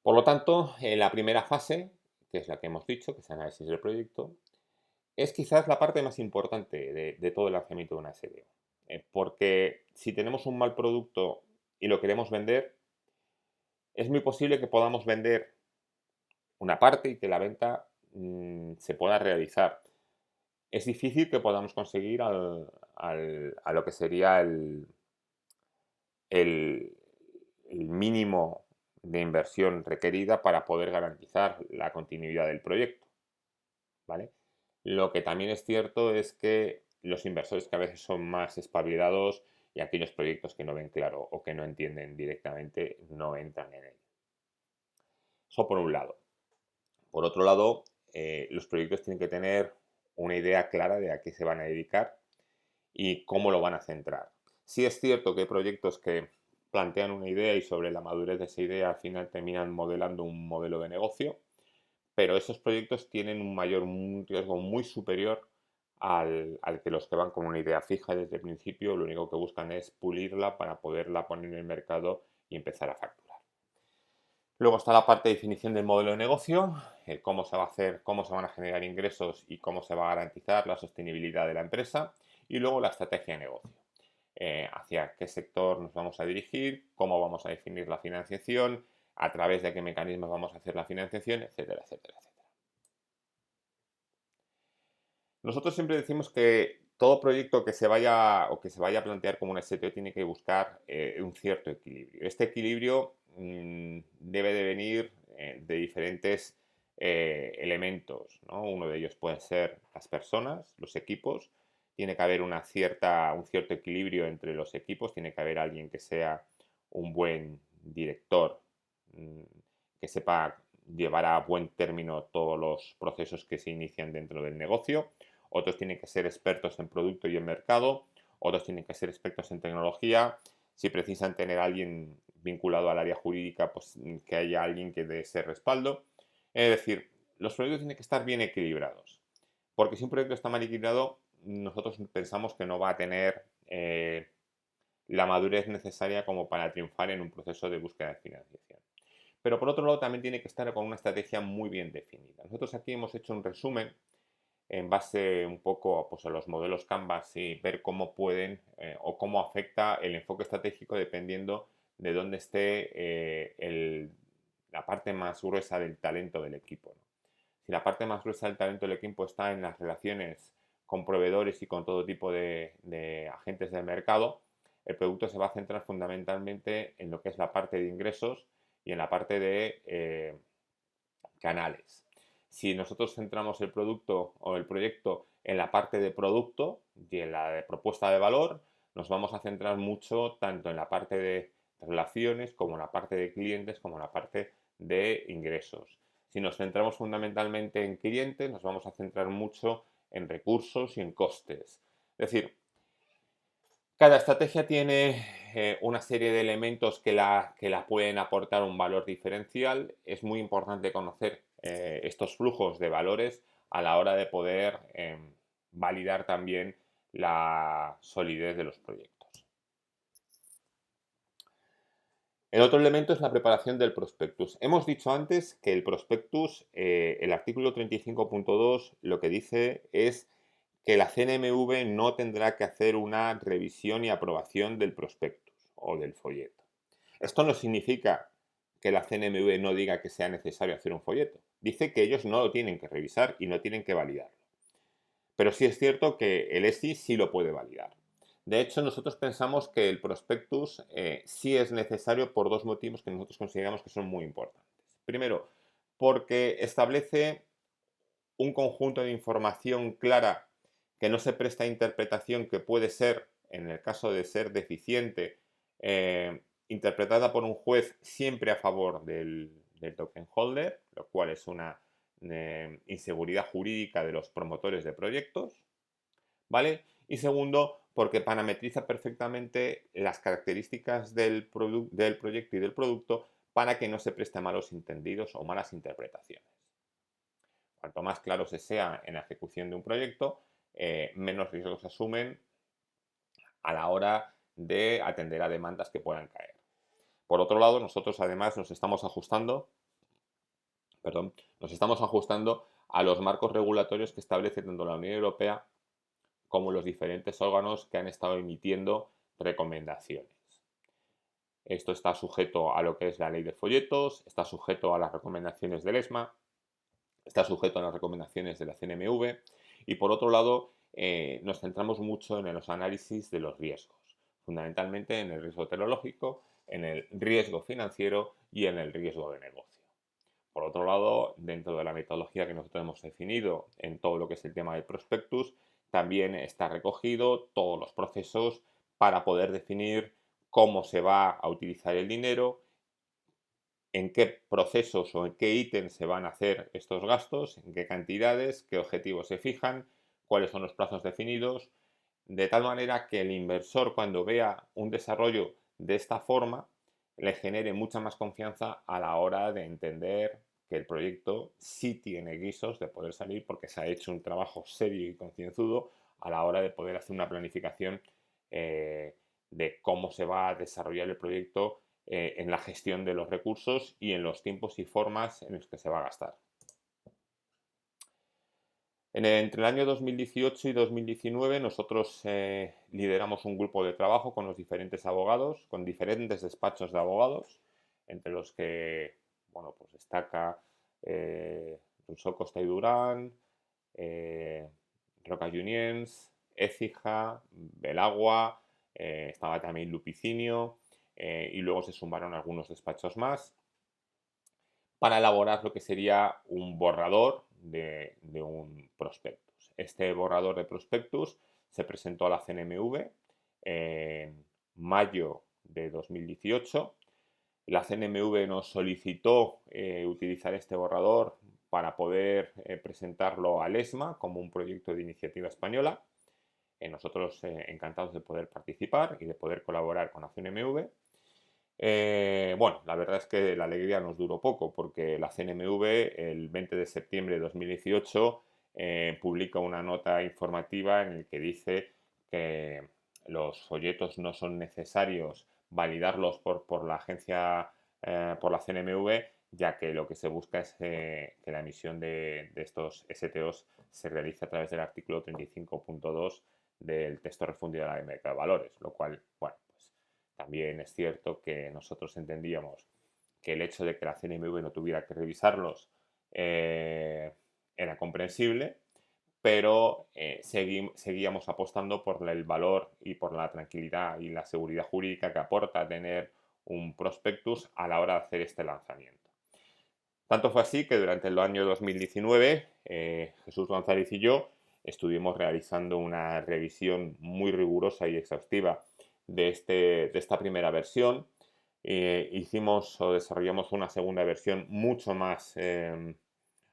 Por lo tanto, en la primera fase, que es la que hemos dicho, que es el análisis del proyecto, es quizás la parte más importante de todo el lanzamiento de una SDO. Porque si tenemos un mal producto y lo queremos vender, es muy posible que podamos vender una parte y que la venta se pueda realizar. Es difícil que podamos conseguir a lo que sería el mínimo de inversión requerida para poder garantizar la continuidad del proyecto, ¿vale? Lo que también es cierto es que los inversores que a veces son más espabilados y aquellos proyectos que no ven claro o que no entienden directamente no entran en él. Eso por un lado. Por otro lado, los proyectos tienen que tener una idea clara de a qué se van a dedicar y cómo lo van a centrar. Sí es cierto que hay proyectos que plantean una idea y sobre la madurez de esa idea al final terminan modelando un modelo de negocio, pero esos proyectos tienen un riesgo muy superior al que los que van con una idea fija desde el principio, lo único que buscan es pulirla para poderla poner en el mercado y empezar a facturar. Luego está la parte de definición del modelo de negocio, el cómo se va a hacer, cómo se van a generar ingresos y cómo se va a garantizar la sostenibilidad de la empresa. Y luego la estrategia de negocio, hacia qué sector nos vamos a dirigir, cómo vamos a definir la financiación, a través de qué mecanismos vamos a hacer la financiación, etcétera, etcétera, etcétera. Nosotros siempre decimos que todo proyecto que se vaya o que se vaya a plantear como un STO tiene que buscar un cierto equilibrio. Este equilibrio debe de venir de diferentes elementos, ¿no? Uno de ellos pueden ser las personas, los equipos. Tiene que haber un cierto equilibrio entre los equipos. Tiene que haber alguien que sea un buen director, mm, que sepa llevar a buen término todos los procesos que se inician dentro del negocio. Otros tienen que ser expertos en producto y en mercado, otros tienen que ser expertos en tecnología. Si precisan tener a alguien vinculado al área jurídica, pues que haya alguien que dé ese respaldo. Es decir, los proyectos tienen que estar bien equilibrados, porque si un proyecto está mal equilibrado, nosotros pensamos que no va a tener la madurez necesaria como para triunfar en un proceso de búsqueda de financiación. Pero por otro lado también tiene que estar con una estrategia muy bien definida. Nosotros aquí hemos hecho un resumen en base un poco pues, a los modelos Canvas y ver cómo pueden o cómo afecta el enfoque estratégico dependiendo de dónde esté la parte más gruesa del talento del equipo, ¿no? Si la parte más gruesa del talento del equipo está en las relaciones con proveedores y con todo tipo de agentes del mercado, el producto se va a centrar fundamentalmente en lo que es la parte de ingresos y en la parte de canales. Si nosotros centramos el producto o el proyecto en la parte de producto y en la de propuesta de valor, nos vamos a centrar mucho tanto en la parte de relaciones como en la parte de clientes como en la parte de ingresos. Si nos centramos fundamentalmente en clientes, nos vamos a centrar mucho en recursos y en costes. Es decir, cada estrategia tiene una serie de elementos que la pueden aportar un valor diferencial. Es muy importante conocer estos flujos de valores a la hora de poder validar también la solidez de los proyectos. El otro elemento es la preparación del prospectus. Hemos dicho antes que el prospectus, el artículo 35.2, lo que dice es que la CNMV no tendrá que hacer una revisión y aprobación del prospectus o del folleto. Esto no significa que la CNMV no diga que sea necesario hacer un folleto. Dice que ellos no lo tienen que revisar y no tienen que validarlo. Pero sí es cierto que el ESI sí lo puede validar. De hecho, nosotros pensamos que el prospectus sí es necesario por dos motivos que nosotros consideramos que son muy importantes. Primero, porque establece un conjunto de información clara que no se presta a interpretación, que puede ser, en el caso de ser deficiente, interpretada por un juez siempre a favor del token holder, lo cual es una inseguridad jurídica de los promotores de proyectos, ¿vale? Y segundo, porque parametriza perfectamente las características del proyecto y del producto para que no se preste a malos entendidos o malas interpretaciones. Cuanto más claro se sea en la ejecución de un proyecto, menos riesgos se asumen a la hora de atender a demandas que puedan caer. Por otro lado, nosotros además nos estamos ajustando, perdón, nos estamos ajustando a los marcos regulatorios que establece tanto la Unión Europea como los diferentes órganos que han estado emitiendo recomendaciones. Esto está sujeto a lo que es la ley de folletos, está sujeto a las recomendaciones del ESMA, está sujeto a las recomendaciones de la CNMV y por otro lado nos centramos mucho en los análisis de los riesgos, fundamentalmente en el riesgo tecnológico, en el riesgo financiero y en el riesgo de negocio. Por otro lado, dentro de la metodología que nosotros hemos definido en todo lo que es el tema del prospectus, también está recogido todos los procesos para poder definir cómo se va a utilizar el dinero, en qué procesos o en qué ítems se van a hacer estos gastos, en qué cantidades, qué objetivos se fijan, cuáles son los plazos definidos, de tal manera que el inversor cuando vea un desarrollo de esta forma le genere mucha más confianza a la hora de entender que el proyecto sí tiene guisos de poder salir porque se ha hecho un trabajo serio y concienzudo a la hora de poder hacer una planificación de cómo se va a desarrollar el proyecto en la gestión de los recursos y en los tiempos y formas en los que se va a gastar. Entre el año 2018 y 2019 nosotros lideramos un grupo de trabajo con los diferentes abogados, con diferentes despachos de abogados, entre los que bueno, pues destaca Rousseau Costa y Durán, Roca Juniens, Écija, Belagua, estaba también Lupicinio, y luego se sumaron algunos despachos más para elaborar lo que sería un borrador de un prospectus. Este borrador de prospectus se presentó a la CNMV en mayo de 2018. La CNMV nos solicitó utilizar este borrador para poder presentarlo al ESMA como un proyecto de iniciativa española. Nosotros encantados de poder participar y de poder colaborar con la CNMV. Bueno, la verdad es que la alegría nos duró poco porque la CNMV el 20 de septiembre de 2018 publica una nota informativa en el que dice que los folletos no son necesarios validarlos por la agencia, por la CNMV, ya que lo que se busca es que la emisión de estos STOs se realice a través del artículo 35.2 del texto refundido de la Ley de Mercado de Valores, lo cual, bueno, pues también es cierto que nosotros entendíamos que el hecho de que la CNMV no tuviera que revisarlos era comprensible, pero seguíamos apostando por el valor y por la tranquilidad y la seguridad jurídica que aporta tener un prospectus a la hora de hacer este lanzamiento. Tanto fue así que durante el año 2019 Jesús González y yo estuvimos realizando una revisión muy rigurosa y exhaustiva de esta primera versión. Hicimos o desarrollamos una segunda versión mucho más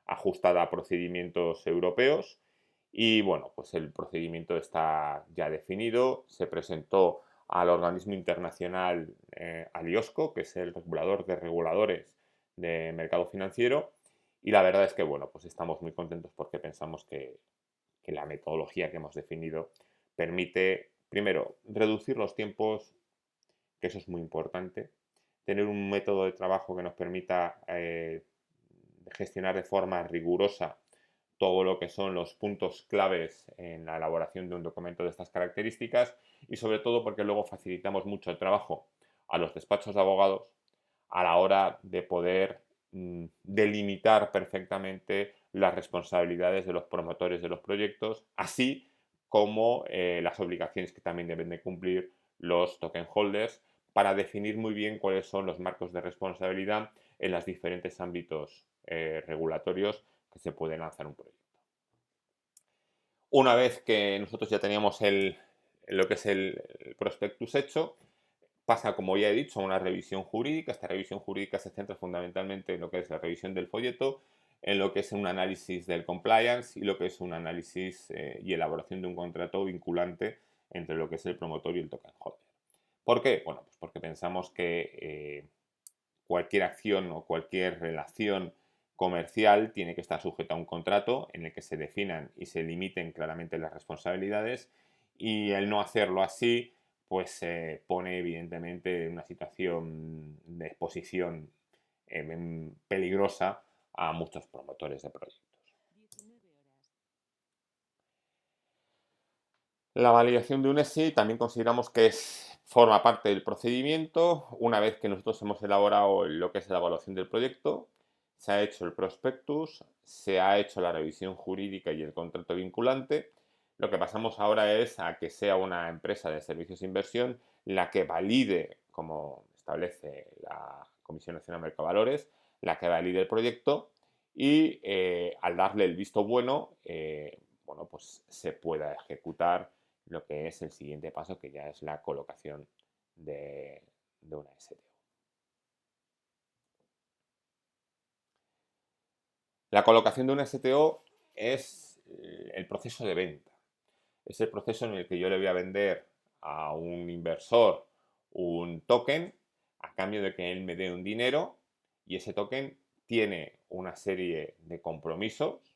ajustada a procedimientos europeos y bueno, pues el procedimiento está ya definido, se presentó al organismo internacional al IOSCO, que es el regulador de reguladores de mercado financiero, y la verdad es que bueno, pues estamos muy contentos porque pensamos que la metodología que hemos definido permite, primero, reducir los tiempos, que eso es muy importante, tener un método de trabajo que nos permita gestionar de forma rigurosa todo lo que son los puntos claves en la elaboración de un documento de estas características y sobre todo porque luego facilitamos mucho el trabajo a los despachos de abogados a la hora de poder delimitar perfectamente las responsabilidades de los promotores de los proyectos, así como las obligaciones que también deben de cumplir los token holders para definir muy bien cuáles son los marcos de responsabilidad en los diferentes ámbitos regulatorios que se puede lanzar un proyecto. Una vez que nosotros ya teníamos lo que es el prospectus hecho, pasa, como ya he dicho, a una revisión jurídica. Esta revisión jurídica se centra fundamentalmente en lo que es la revisión del folleto, en lo que es un análisis del compliance y lo que es un análisis y elaboración de un contrato vinculante entre lo que es el promotor y el token holder. ¿Por qué? Bueno, pues porque pensamos que cualquier acción o cualquier relación comercial tiene que estar sujeta a un contrato en el que se definan y se limiten claramente las responsabilidades y el no hacerlo así pues se pone evidentemente en una situación de exposición peligrosa a muchos promotores de proyectos. La validación de un ESI también consideramos que forma parte del procedimiento. Una vez que nosotros hemos elaborado lo que es la evaluación del proyecto, se ha hecho el prospectus, se ha hecho la revisión jurídica y el contrato vinculante. Lo que pasamos ahora es a que sea una empresa de servicios de inversión la que valide, como establece la Comisión Nacional de Mercado de Valores, la que valide el proyecto y al darle el visto bueno, bueno, pues se pueda ejecutar lo que es el siguiente paso, que ya es la colocación de una STO. La colocación de una STO es el proceso de venta. Es el proceso en el que yo le voy a vender a un inversor un token a cambio de que él me dé un dinero y ese token tiene una serie de compromisos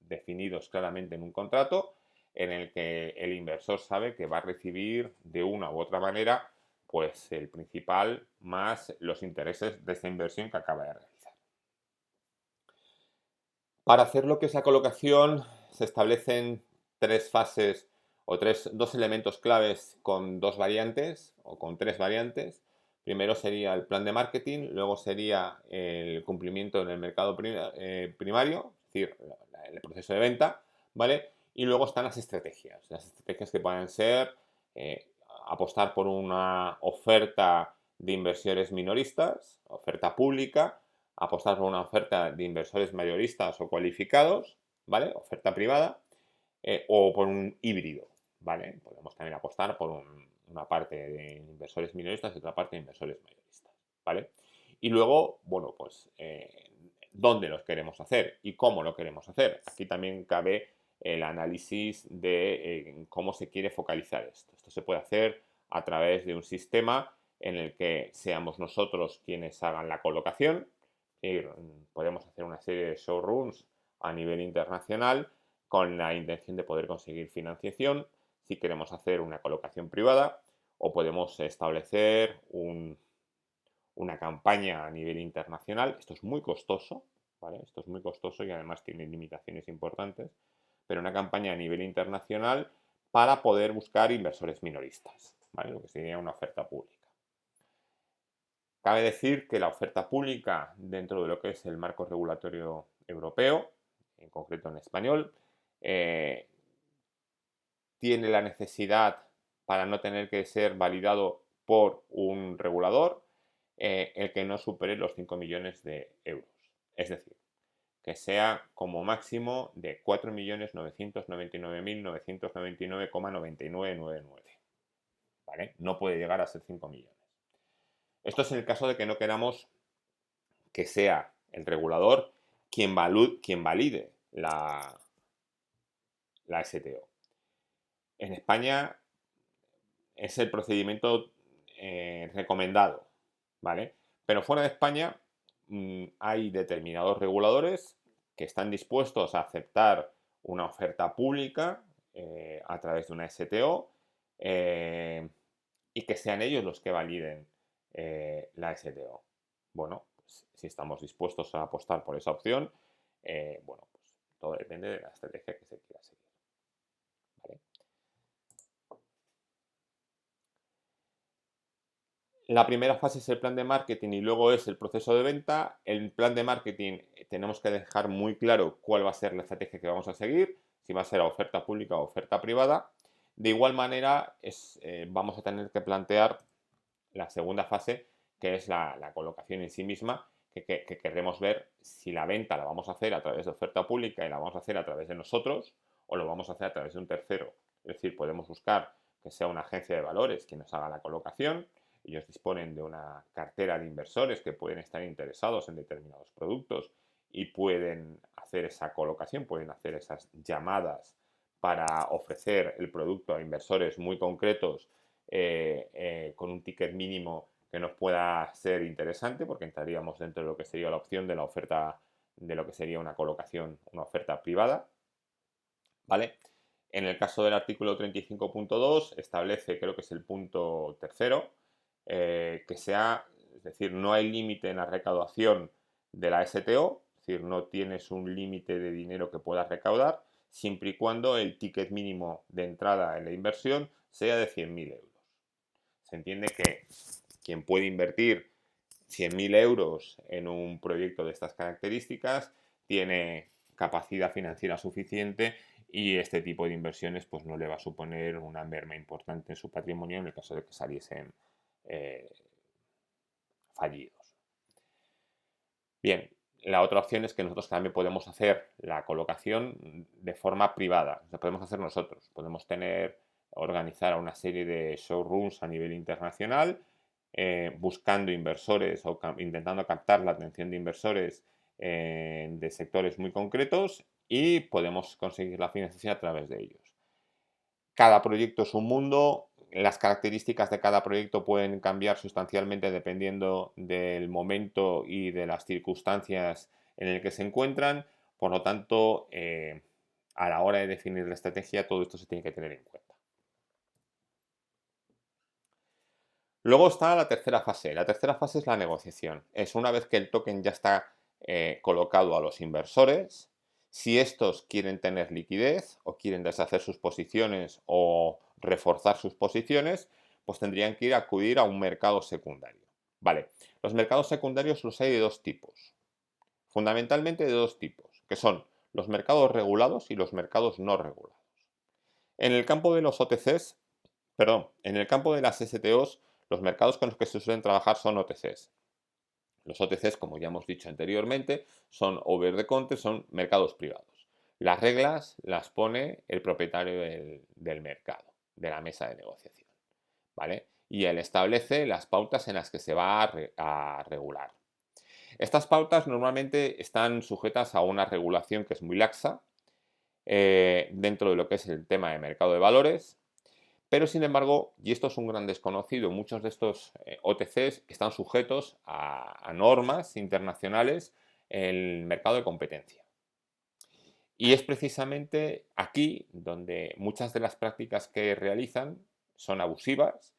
definidos claramente en un contrato en el que el inversor sabe que va a recibir de una u otra manera pues el principal más los intereses de esta inversión que acaba de realizar. Para hacer lo que es la colocación se establecen tres fases o dos elementos claves con dos variantes o con tres variantes. Primero sería el plan de marketing, luego sería el cumplimiento en el mercado primario, es decir, el proceso de venta, ¿vale? Y luego están las estrategias que pueden ser eh, apostar por una oferta de inversores minoristas, oferta pública, apostar por una oferta de inversores mayoristas o cualificados, ¿vale? Oferta privada, o por un híbrido, ¿vale? Podemos también apostar por una parte de inversores minoristas y otra parte de inversores mayoristas, ¿vale? Y luego, bueno, pues, ¿dónde los queremos hacer y cómo lo queremos hacer? Aquí también cabe el análisis de cómo se quiere focalizar esto. Esto se puede hacer a través de un sistema en el que seamos nosotros quienes hagan la colocación, podemos hacer una serie de showrooms a nivel internacional con la intención de poder conseguir financiación si queremos hacer una colocación privada, o podemos establecer una campaña a nivel internacional. Esto es muy costoso, ¿vale? Esto es muy costoso y además tiene limitaciones importantes, pero una campaña a nivel internacional para poder buscar inversores minoristas, ¿vale? Lo que sería una oferta pública. Cabe decir que la oferta pública dentro de lo que es el marco regulatorio europeo, en concreto en español, tiene la necesidad, para no tener que ser validado por un regulador, el que no supere los 5 millones de euros. Es decir, que sea como máximo de 4.999.999,9999. ¿Vale? No puede llegar a ser 5 millones. Esto es en el caso de que no queramos que sea el regulador quien valide la STO. En España es el procedimiento recomendado, ¿vale? Pero fuera de España hay determinados reguladores que están dispuestos a aceptar una oferta pública a través de una STO y que sean ellos los que validen la STO. Bueno, pues, si estamos dispuestos a apostar por esa opción, bueno, pues todo depende de la estrategia que se quiera seguir. ¿Vale? La primera fase es el plan de marketing y luego es el proceso de venta. El plan de marketing tenemos que dejar muy claro cuál va a ser la estrategia que vamos a seguir, si va a ser a oferta pública o oferta privada. De igual manera, vamos a tener que plantear la segunda fase, que es la colocación en sí misma, que queremos ver si la venta la vamos a hacer a través de oferta pública y la vamos a hacer a través de nosotros o lo vamos a hacer a través de un tercero. Es decir, podemos buscar que sea una agencia de valores quien nos haga la colocación. Ellos disponen de una cartera de inversores que pueden estar interesados en determinados productos y pueden hacer esa colocación, pueden hacer esas llamadas para ofrecer el producto a inversores muy concretos con un ticket mínimo que nos pueda ser interesante, porque entraríamos dentro de lo que sería la opción de la oferta, de lo que sería una colocación, una oferta privada, ¿vale? En el caso del artículo 35.2 establece, creo que es el punto tercero, que sea, es decir, no hay límite en la recaudación de la STO, es decir, no tienes un límite de dinero que puedas recaudar, siempre y cuando el ticket mínimo de entrada en la inversión sea de 100.000 euros. Se entiende que quien puede invertir 100.000 euros en un proyecto de estas características tiene capacidad financiera suficiente y este tipo de inversiones pues no le va a suponer una merma importante en su patrimonio en el caso de que saliesen fallidos. Bien, la otra opción es que nosotros también podemos hacer la colocación de forma privada, lo podemos hacer nosotros, podemos organizar una serie de showrooms a nivel internacional, buscando inversores o intentando captar la atención de inversores de sectores muy concretos y podemos conseguir la financiación a través de ellos. Cada proyecto es un mundo, las características de cada proyecto pueden cambiar sustancialmente dependiendo del momento y de las circunstancias en el que se encuentran, por lo tanto, a la hora de definir la estrategia todo esto se tiene que tener en cuenta. Luego está la tercera fase. La tercera fase es la negociación. Es una vez que el token ya está colocado a los inversores, si estos quieren tener liquidez o quieren deshacer sus posiciones o reforzar sus posiciones, pues tendrían que acudir a un mercado secundario. Vale, los mercados secundarios los hay de dos tipos, fundamentalmente de dos tipos, que son los mercados regulados y los mercados no regulados. En el campo de los OTCs, perdón, en el campo de las STOs, los mercados con los que se suelen trabajar son OTCs. Los OTCs, como ya hemos dicho anteriormente, son over the counter, son mercados privados. Las reglas las pone el propietario del mercado, de la mesa de negociación, ¿vale? Y él establece las pautas en las que se va a regular. Estas pautas normalmente están sujetas a una regulación que es muy laxa dentro de lo que es el tema de mercado de valores, pero sin embargo, y esto es un gran desconocido, muchos de estos OTCs están sujetos a normas internacionales en el mercado de competencia. Y es precisamente aquí donde muchas de las prácticas que realizan son abusivas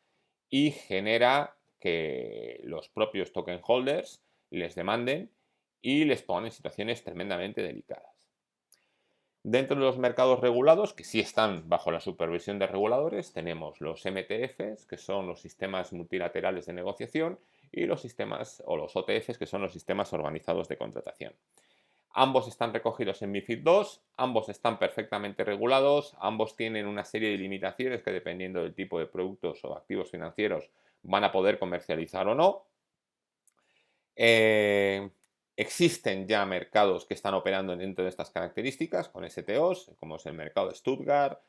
y genera que los propios token holders les demanden y les pongan en situaciones tremendamente delicadas. Dentro de los mercados regulados, que sí están bajo la supervisión de reguladores, tenemos los MTFs, que son los sistemas multilaterales de negociación, y los sistemas o los OTFs, que son los sistemas organizados de contratación. Ambos están recogidos en MiFID II, ambos están perfectamente regulados, ambos tienen una serie de limitaciones que dependiendo del tipo de productos o activos financieros van a poder comercializar o no. Existen ya mercados que están operando dentro de estas características con STOs, como es el mercado de Stuttgart,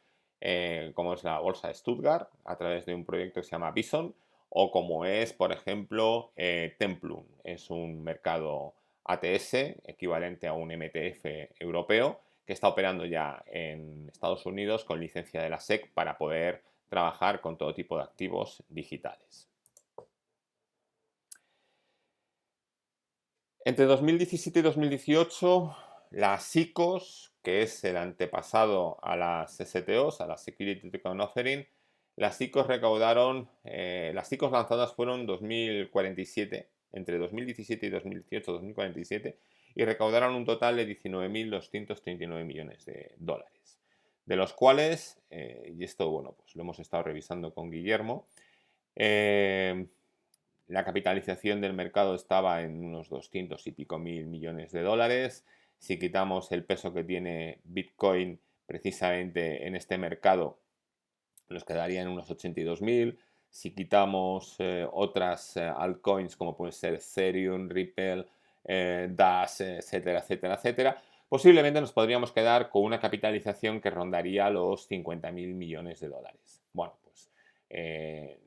como es la bolsa de Stuttgart, a través de un proyecto que se llama Bison, o como es, por ejemplo, Templum. Es un mercado ATS, equivalente a un MTF europeo, que está operando ya en Estados Unidos con licencia de la SEC para poder trabajar con todo tipo de activos digitales. Entre 2017 y 2018, las ICOs, que es el antepasado a las STOs, a las Security Token Offering, las ICOs recaudaron, las ICOs lanzadas fueron 2047, entre 2017 y 2018, 2047, y recaudaron un total de 19.239 millones de dólares, de los cuales, y esto, bueno, pues lo hemos estado revisando con Guillermo, la capitalización del mercado estaba en unos 200 y pico mil millones de dólares. Si quitamos el peso que tiene Bitcoin precisamente en este mercado, nos quedarían unos 82.000. Si quitamos otras altcoins como pueden ser Ethereum, Ripple, Dash, etcétera, etcétera, etcétera, posiblemente nos podríamos quedar con una capitalización que rondaría los 50.000 millones de dólares. Bueno, pues de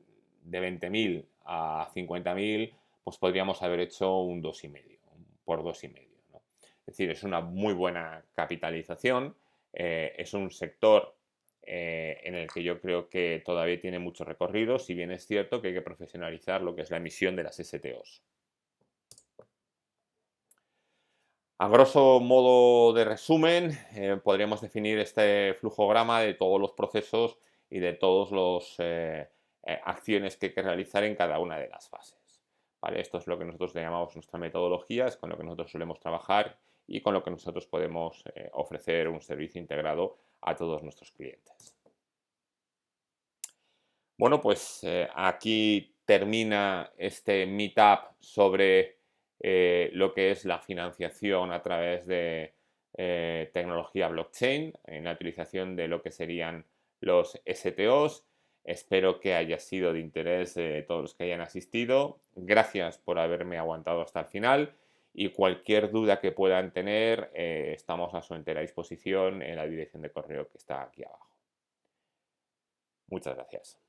20.000 a 50.000, pues podríamos haber hecho un 2,5, por 2,5. ¿no? Es decir, es una muy buena capitalización, es un sector en el que yo creo que todavía tiene mucho recorrido, si bien es cierto que hay que profesionalizar lo que es la emisión de las STOs. A grosso modo de resumen, podríamos definir este flujograma de todos los procesos y de todas las acciones que hay que realizar en cada una de las fases. ¿Vale? Esto es lo que nosotros llamamos nuestra metodología, es con lo que nosotros solemos trabajar y con lo que nosotros podemos ofrecer un servicio integrado a todos nuestros clientes. Bueno, pues aquí termina este meetup sobre lo que es la financiación a través de tecnología blockchain, en la utilización de lo que serían los STOs. Espero que haya sido de interés de todos los que hayan asistido. Gracias por haberme aguantado hasta el final y cualquier duda que puedan tener, estamos a su entera disposición en la dirección de correo que está aquí abajo. Muchas gracias.